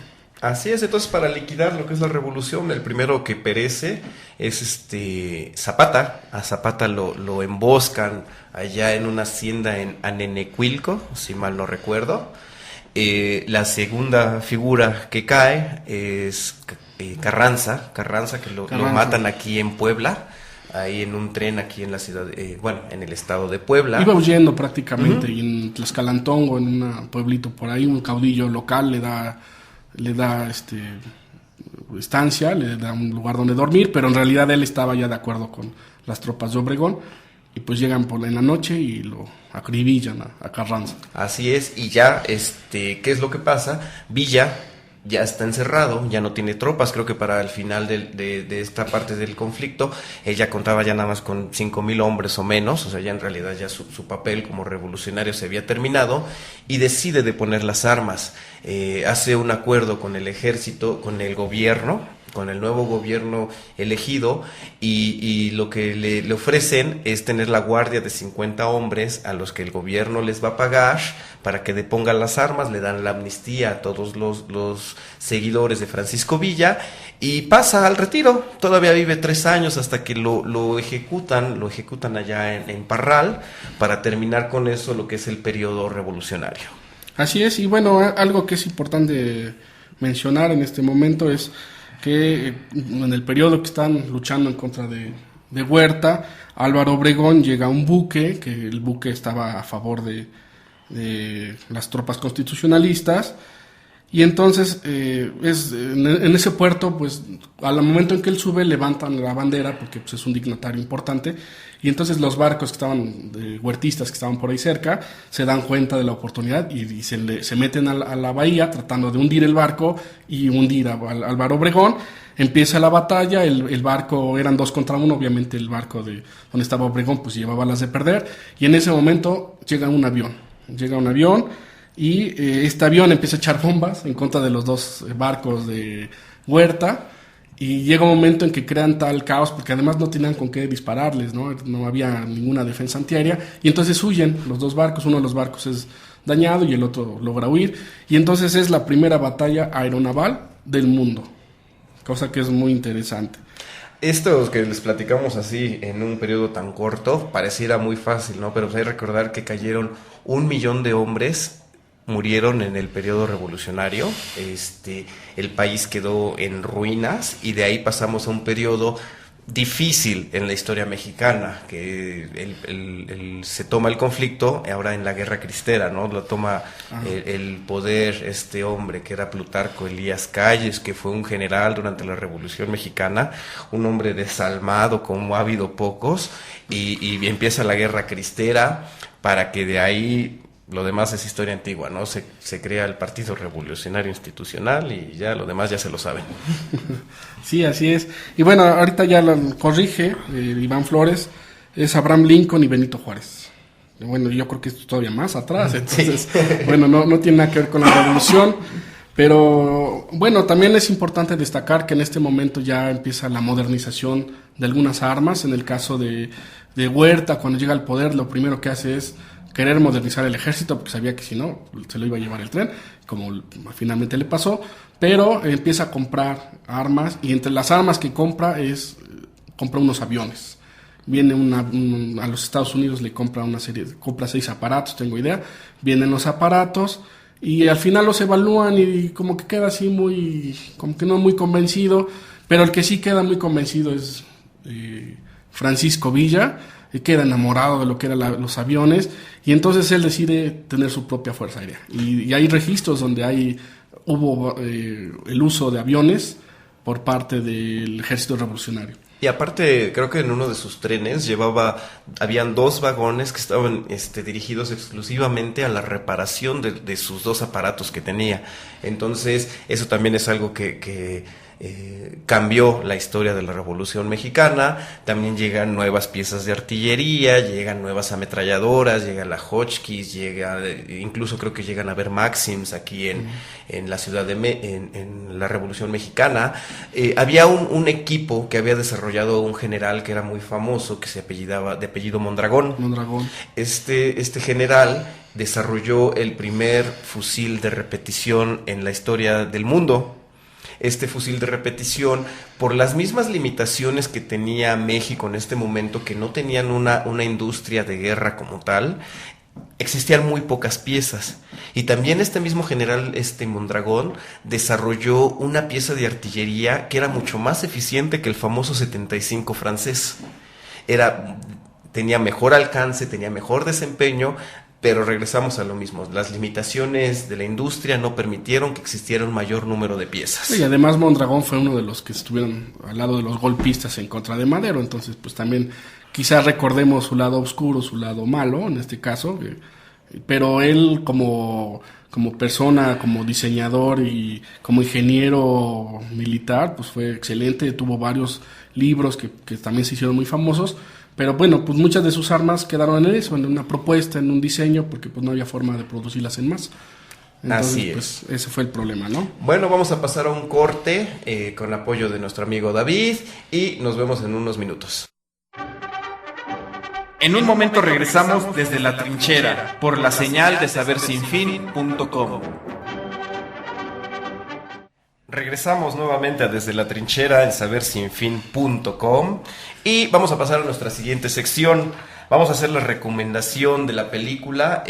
Así es. Entonces, para liquidar lo que es la revolución, el primero que perece es Zapata. A Zapata lo emboscan allá en una hacienda en Anenecuilco, si mal no recuerdo. La segunda figura que cae es Carranza, que lo matan aquí en Puebla, ahí en un tren aquí en la ciudad, en el estado de Puebla. Iba huyendo prácticamente, y en Tlaxcalantongo, en un pueblito por ahí, un caudillo local le da estancia, le da un lugar donde dormir, pero en realidad él estaba ya de acuerdo con las tropas de Obregón, y pues llegan en la noche y lo acribillan a Carranza. Así es. Y ya, ¿qué es lo que pasa? Villa ya está encerrado, ya no tiene tropas. Creo que para el final de esta parte del conflicto, ella contaba ya nada más con 5,000 hombres o menos, o sea, ya en realidad ya su papel como revolucionario se había terminado, y decide deponer las armas. Hace un acuerdo con el ejército, con el gobierno, con el nuevo gobierno elegido, y lo que le ofrecen es tener la guardia de 50 hombres a los que el gobierno les va a pagar para que depongan las armas. Le dan la amnistía a todos los seguidores de Francisco Villa, y pasa al retiro. Todavía vive 3 años hasta que lo ejecutan allá en Parral, para terminar con eso lo que es el periodo revolucionario. Así es. Y bueno, algo que es importante mencionar en este momento es que en el periodo que están luchando en contra de Huerta, Álvaro Obregón llega a un buque, que el buque estaba a favor de las tropas constitucionalistas, y entonces en ese puerto, pues al momento en que él sube, levantan la bandera, porque pues, es un dignatario importante, y entonces los barcos que estaban, huertistas que estaban por ahí cerca, se dan cuenta de la oportunidad y se meten a la bahía tratando de hundir el barco y hundir a Álvaro Obregón. Empieza la batalla, el barco eran 2 contra 1, obviamente el barco donde estaba Obregón pues llevaba las de perder, y en ese momento llega un avión, y este avión empieza a echar bombas en contra de los 2 barcos de Huerta, y llega un momento en que crean tal caos, porque además no tenían con qué dispararles, no había ninguna defensa antiaérea, y entonces huyen los 2 barcos. Uno de los barcos es dañado y el otro logra huir, y entonces es la primera batalla aeronaval del mundo, cosa que es muy interesante. Esto que les platicamos así en un periodo tan corto pareciera muy fácil, ¿no? Pero hay que recordar que cayeron 1 millón de hombres, murieron en el periodo revolucionario. El país quedó en ruinas, y de ahí pasamos a un periodo difícil en la historia mexicana, que se toma el conflicto ahora en la Guerra Cristera, ¿no? Lo toma el poder este hombre que era Plutarco Elías Calles, que fue un general durante la Revolución Mexicana, un hombre desalmado como ha habido pocos, y empieza la Guerra Cristera, para que de ahí lo demás es historia antigua, ¿no? Se crea el Partido Revolucionario Institucional, y ya lo demás ya se lo saben. Sí, así es. Y bueno, ahorita ya lo corrige Iván Flores, es Abraham Lincoln y Benito Juárez. Bueno, yo creo que es todavía más atrás, entonces, sí. Bueno, no tiene nada que ver con la revolución, pero bueno, también es importante destacar que en este momento ya empieza la modernización de algunas armas. En el caso de Huerta, cuando llega al poder, lo primero que hace es querer modernizar el ejército, porque sabía que si no, se lo iba a llevar el tren, como finalmente le pasó, pero empieza a comprar armas, y entre las armas que compra unos aviones. Viene a los Estados Unidos, le compra compra 6 aparatos, tengo idea, vienen los aparatos, y al final los evalúan y como que queda así como que no muy convencido, pero el que sí queda muy convencido es Francisco Villa, y queda enamorado de lo que eran los aviones, y entonces él decide tener su propia fuerza aérea. Y hay registros donde hubo el uso de aviones por parte del ejército revolucionario. Y aparte, creo que en uno de sus trenes habían 2 vagones que estaban dirigidos exclusivamente a la reparación de sus 2 aparatos que tenía. Entonces, eso también es algo que cambió la historia de la Revolución Mexicana. También llegan nuevas piezas de artillería, llegan nuevas ametralladoras, llega la Hotchkiss, incluso creo que llegan a ver Maxims aquí en la ciudad en la Revolución Mexicana. Había un equipo que había desarrollado un general que era muy famoso, que se apellidaba de apellido Mondragón. Este general desarrolló el primer fusil de repetición en la historia del mundo. Este fusil de repetición, por las mismas limitaciones que tenía México en este momento, que no tenían una industria de guerra como tal, existían muy pocas piezas. Y también este mismo general Mondragón desarrolló una pieza de artillería que era mucho más eficiente que el famoso 75 francés. Tenía mejor alcance, tenía mejor desempeño, pero regresamos a lo mismo. Las limitaciones de la industria no permitieron que existiera un mayor número de piezas. Y además Mondragón fue uno de los que estuvieron al lado de los golpistas en contra de Madero, entonces pues también quizás recordemos su lado oscuro, su lado malo en este caso, pero él como persona, como diseñador y como ingeniero militar, pues fue excelente, tuvo varios libros que también se hicieron muy famosos. Pero bueno, pues muchas de sus armas quedaron en eso, en una propuesta, en un diseño, porque pues no había forma de producirlas en más. Entonces, así es. Pues ese fue el problema, ¿no? Bueno, vamos a pasar a un corte con apoyo de nuestro amigo David y nos vemos en unos minutos. En un momento regresamos desde la trinchera por la señal de sabersinfin.com. Regresamos nuevamente a Desde la Trinchera en sabersinfin.com y vamos a pasar a nuestra siguiente sección. Vamos a hacer la recomendación de la película.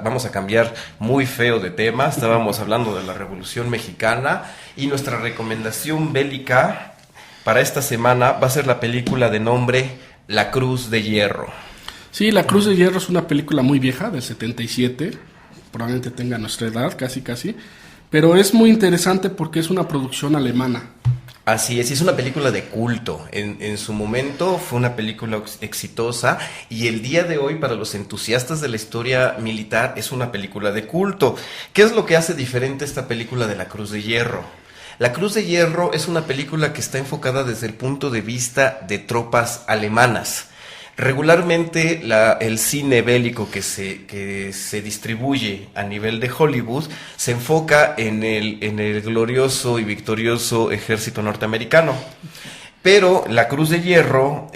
Vamos a cambiar muy feo de tema. Estábamos hablando de la Revolución Mexicana y nuestra recomendación bélica para esta semana va a ser la película de nombre La Cruz de Hierro. Sí, La Cruz de Hierro es una película muy vieja, del 77. Probablemente tenga nuestra edad, casi. Pero es muy interesante porque es una producción alemana. Así es una película de culto. En su momento fue una película exitosa y el día de hoy para los entusiastas de la historia militar es una película de culto. ¿Qué es lo que hace diferente esta película de La Cruz de Hierro? La Cruz de Hierro es una película que está enfocada desde el punto de vista de tropas alemanas. Regularmente el cine bélico que se distribuye a nivel de Hollywood se enfoca en el glorioso y victorioso ejército norteamericano. Pero La Cruz de Hierro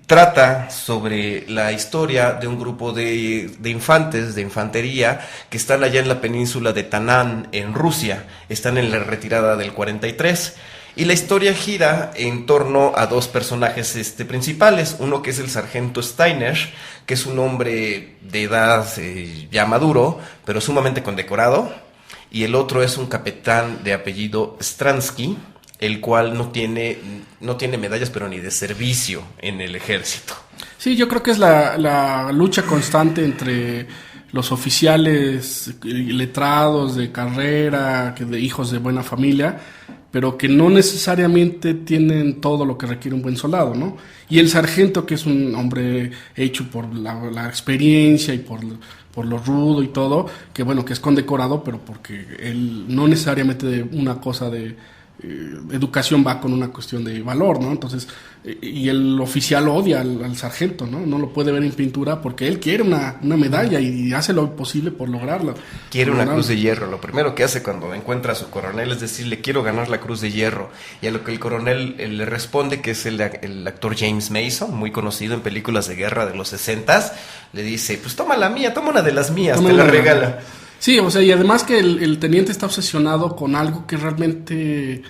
trata sobre la historia de un grupo de infantes, de infantería, que están allá en la península de Tanán, en Rusia. Están en la retirada del 43. Y la historia gira en torno a 2 personajes principales. Uno que es el sargento Steiner, que es un hombre de edad ya maduro, pero sumamente condecorado. Y el otro es un capitán de apellido Stransky, el cual no tiene medallas, pero ni de servicio en el ejército. Sí, yo creo que es la lucha constante entre los oficiales letrados de carrera, de hijos de buena familia, pero que no necesariamente tienen todo lo que requiere un buen soldado, ¿no? Y el sargento, que es un hombre hecho por la experiencia y por lo rudo y todo, que bueno, que es condecorado, pero porque él no necesariamente una cosa de educación va con una cuestión de valor, ¿no? Entonces, y el oficial odia al sargento, ¿no? No lo puede ver en pintura porque él quiere una medalla y hace lo posible por lograrlo. Quiere una Cruz de Hierro. Lo primero que hace cuando encuentra a su coronel es decirle, quiero ganar la Cruz de Hierro. Y a lo que el coronel le responde, que es el actor James Mason, muy conocido en películas de guerra de los 60s, le dice, pues toma la mía, toma una de las mías, te la regala. Sí, o sea, y además que el teniente está obsesionado con algo que realmente,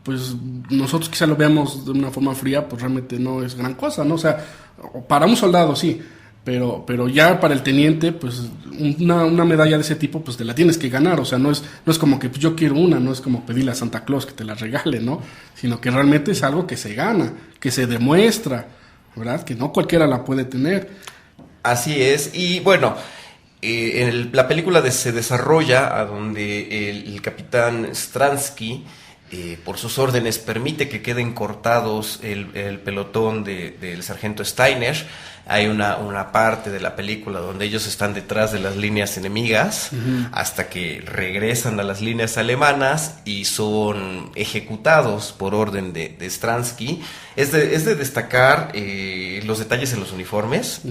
pues nosotros quizá lo veamos de una forma fría, pues realmente no es gran cosa, ¿no? O sea, para un soldado sí, Pero ya para el teniente, pues una medalla de ese tipo, pues te la tienes que ganar. O sea, no es como que pues, yo quiero una, no es como pedirle a Santa Claus que te la regale, ¿no? Sino que realmente es algo que se gana, que se demuestra, ¿verdad? Que no cualquiera la puede tener. Así es, y bueno, la película se desarrolla a donde el capitán Stransky, por sus órdenes, permite que queden cortados el pelotón del sargento Steiner. Hay una parte de la película donde ellos están detrás de las líneas enemigas, hasta que regresan a las líneas alemanas y son ejecutados por orden de Stransky. Es de destacar los detalles en los uniformes,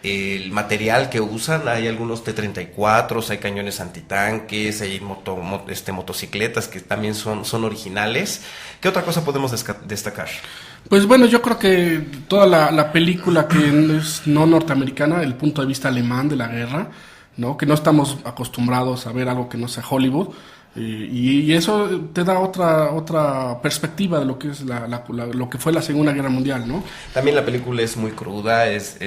el material que usan. Hay algunos T-34, hay cañones antitanques, hay motocicletas que también son originales. ¿Qué otra cosa podemos destacar? Pues bueno, yo creo que toda la película que es no norteamericana, el punto de vista alemán de la guerra, ¿no? Que no estamos acostumbrados a ver algo que no sea Hollywood, y eso te da otra perspectiva de lo que es lo que fue la Segunda Guerra Mundial, ¿no? También la película es muy cruda, es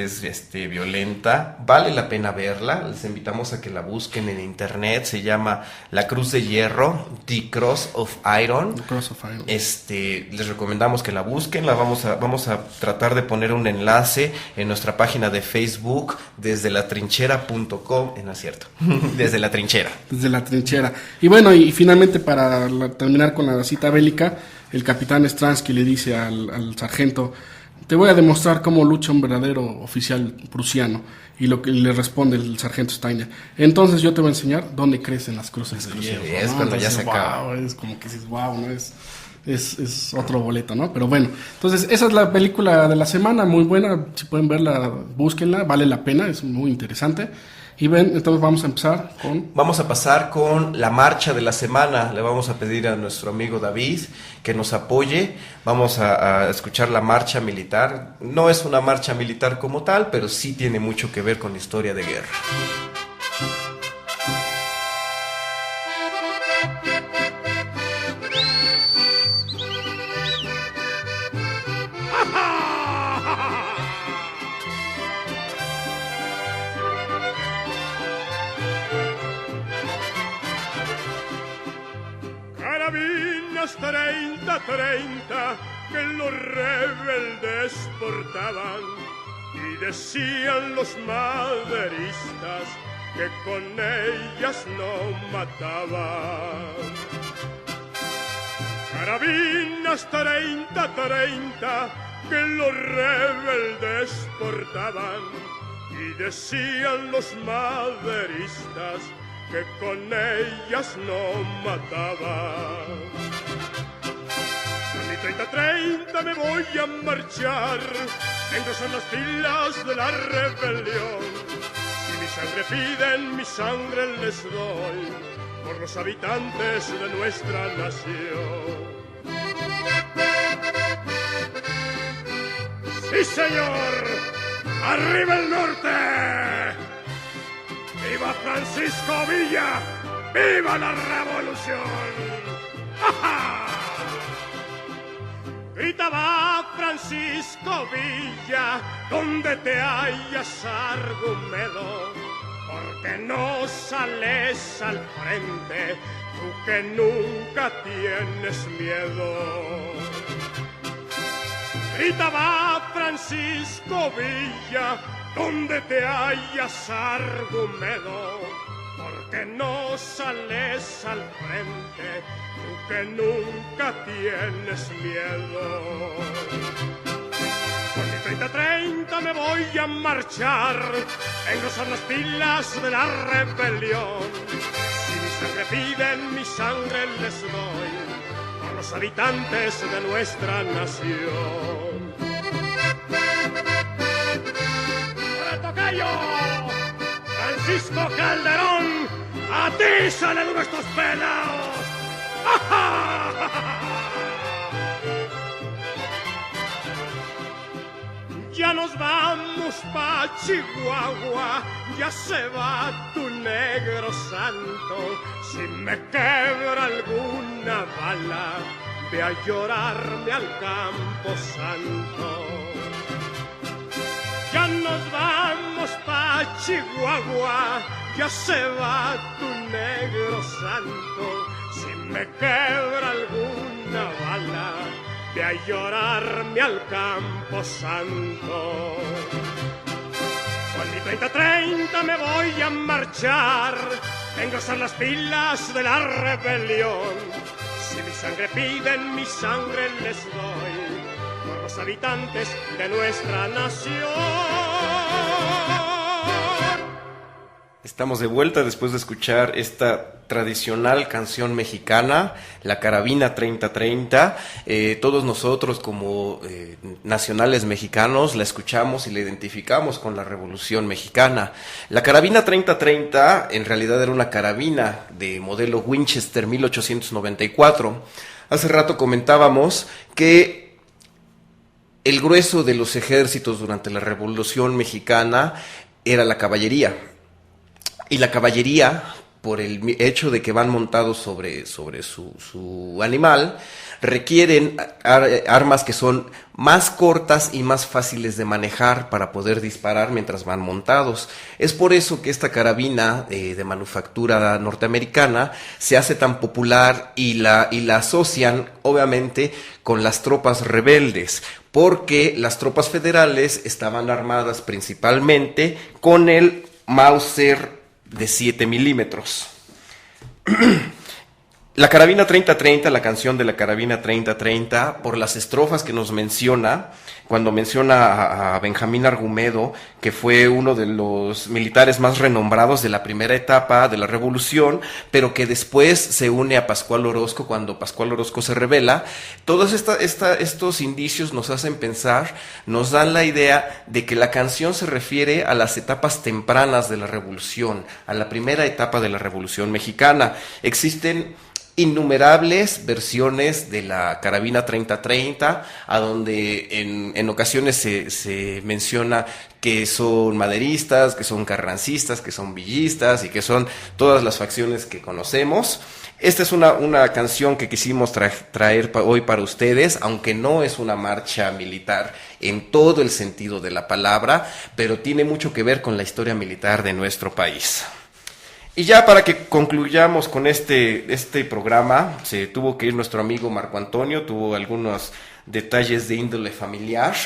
violenta, vale la pena verla. Les invitamos a que la busquen en internet. Se llama La Cruz de Hierro, The Cross of Iron. The Cross of Iron. Les recomendamos que la busquen. Vamos a tratar de poner un enlace en nuestra página de Facebook, desde latrinchera.com, no es cierto, desde la trinchera. Desde la trinchera. Y bueno, y finalmente, para terminar con la cita bélica, el capitán Stransky le dice al sargento: te voy a demostrar cómo lucha un verdadero oficial prusiano. Y lo que le responde el sargento Steiner: entonces yo te voy a enseñar dónde crecen las cruces de hierro. Es cuando ya se acaba. Es como que dices, wow, ¿no? Es otro boleto, ¿no? Pero bueno, entonces esa es la película de la semana, muy buena. Si pueden verla, búsquenla, vale la pena, es muy interesante. Y ven, entonces vamos a pasar con la marcha de la semana. Le vamos a pedir a nuestro amigo David que nos apoye. Vamos a escuchar la marcha militar. No es una marcha militar como tal, pero sí tiene mucho que ver con la historia de guerra. Carabinas 30-30 que los rebeldes portaban, y decían los maderistas que con ellas no mataban. Carabinas 30-30 que los rebeldes portaban, y decían los maderistas que con ellas no mataban. A mi 30-30 me voy a marchar, engrosar las filas de la rebelión. Si mi sangre piden, mi sangre les doy, por los habitantes de nuestra nación. ¡Sí, señor! ¡Arriba el norte! ¡Viva Francisco Villa! ¡Viva la revolución! ¡Ja! Gritaba Francisco Villa, donde te hallas, Argumedo, porque no sales al frente, tú que nunca tienes miedo. Gritaba Francisco Villa, donde te hallas, Argumedo, porque no sales al frente, tú que nunca tienes miedo. Con mi 30-30 me voy a marchar, engrosar las filas de la rebelión. Si mi sangre piden, mi sangre les doy, por los habitantes de nuestra nación. ¡Tocayo! ¡Francisco Calderón! ¡A ti sale duro estos pelados! Ya nos vamos pa' Chihuahua, ya se va tu negro santo. Si me quebra alguna bala, ve a llorarme al Campo Santo. Ya nos vamos Chihuahua, ya se va tu negro santo. Si me quebra alguna bala, ve a llorarme al campo santo. Con mi 30-30 me voy a marchar, engrosar las pilas de la rebelión. Si mi sangre piden, mi sangre les doy, por los habitantes de nuestra nación. Estamos de vuelta después de escuchar esta tradicional canción mexicana, la Carabina 30-30. Todos nosotros como nacionales mexicanos la escuchamos y la identificamos con la Revolución Mexicana. La Carabina 30-30 en realidad era una carabina de modelo Winchester 1894. Hace rato comentábamos que el grueso de los ejércitos durante la Revolución Mexicana era la caballería. Y la caballería, por el hecho de que van montados sobre su animal, requieren armas que son más cortas y más fáciles de manejar para poder disparar mientras van montados. Es por eso que esta carabina de manufactura norteamericana se hace tan popular y la asocian, obviamente, con las tropas rebeldes, porque las tropas federales estaban armadas principalmente con el Mauser de 7 milímetros. La Carabina 30-30, la canción de la Carabina 30-30, por las estrofas que nos menciona, cuando menciona a Benjamín Argumedo, que fue uno de los militares más renombrados de la primera etapa de la Revolución, pero que después se une a Pascual Orozco cuando Pascual Orozco se rebela. Todos estos indicios nos hacen pensar, nos dan la idea de que la canción se refiere a las etapas tempranas de la Revolución, a la primera etapa de la Revolución Mexicana. Existen innumerables versiones de la Carabina 30-30, a donde en ocasiones se menciona que son maderistas, que son carrancistas, que son villistas y que son todas las facciones que conocemos. Esta es una canción que quisimos traer hoy para ustedes, aunque no es una marcha militar en todo el sentido de la palabra, pero tiene mucho que ver con la historia militar de nuestro país. Y ya para que concluyamos con este programa, se tuvo que ir nuestro amigo Marco Antonio, tuvo algunos detalles de índole familiar.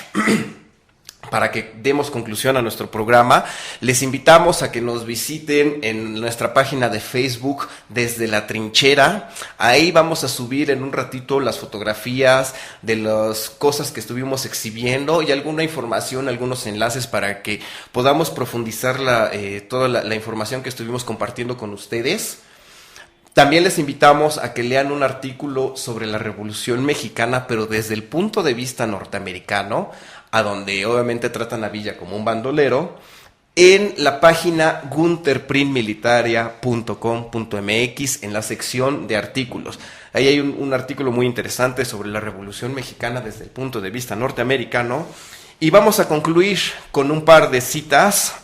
Para que demos conclusión a nuestro programa, les invitamos a que nos visiten en nuestra página de Facebook Desde la Trinchera. Ahí vamos a subir en un ratito las fotografías de las cosas que estuvimos exhibiendo y alguna información, algunos enlaces para que podamos profundizar toda la información que estuvimos compartiendo con ustedes. También les invitamos a que lean un artículo sobre la Revolución Mexicana, pero desde el punto de vista norteamericano, a donde obviamente tratan a Villa como un bandolero, en la página gunterprintmilitaria.com.mx, en la sección de artículos. Ahí hay un artículo muy interesante sobre la Revolución Mexicana desde el punto de vista norteamericano. Y vamos a concluir con un par de citas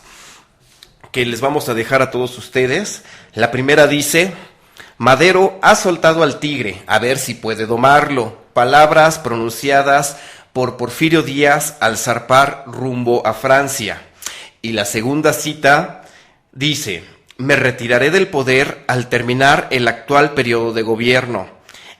que les vamos a dejar a todos ustedes. La primera dice: Madero ha soltado al tigre, a ver si puede domarlo. Palabras pronunciadas por Porfirio Díaz al zarpar rumbo a Francia. Y la segunda cita dice: me retiraré del poder al terminar el actual periodo de gobierno.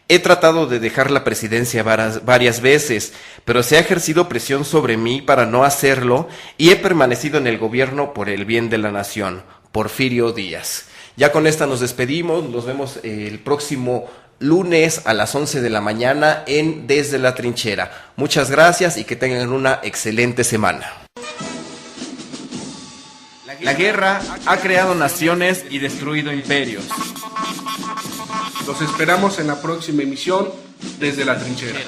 He tratado de dejar la presidencia varias veces, pero se ha ejercido presión sobre mí para no hacerlo y he permanecido en el gobierno por el bien de la nación. Porfirio Díaz. Ya con esta nos despedimos, nos vemos el próximo lunes a las 11 de la mañana en Desde la Trinchera. Muchas gracias y que tengan una excelente semana. La guerra ha creado naciones y destruido imperios. Los esperamos en la próxima emisión Desde la Trinchera.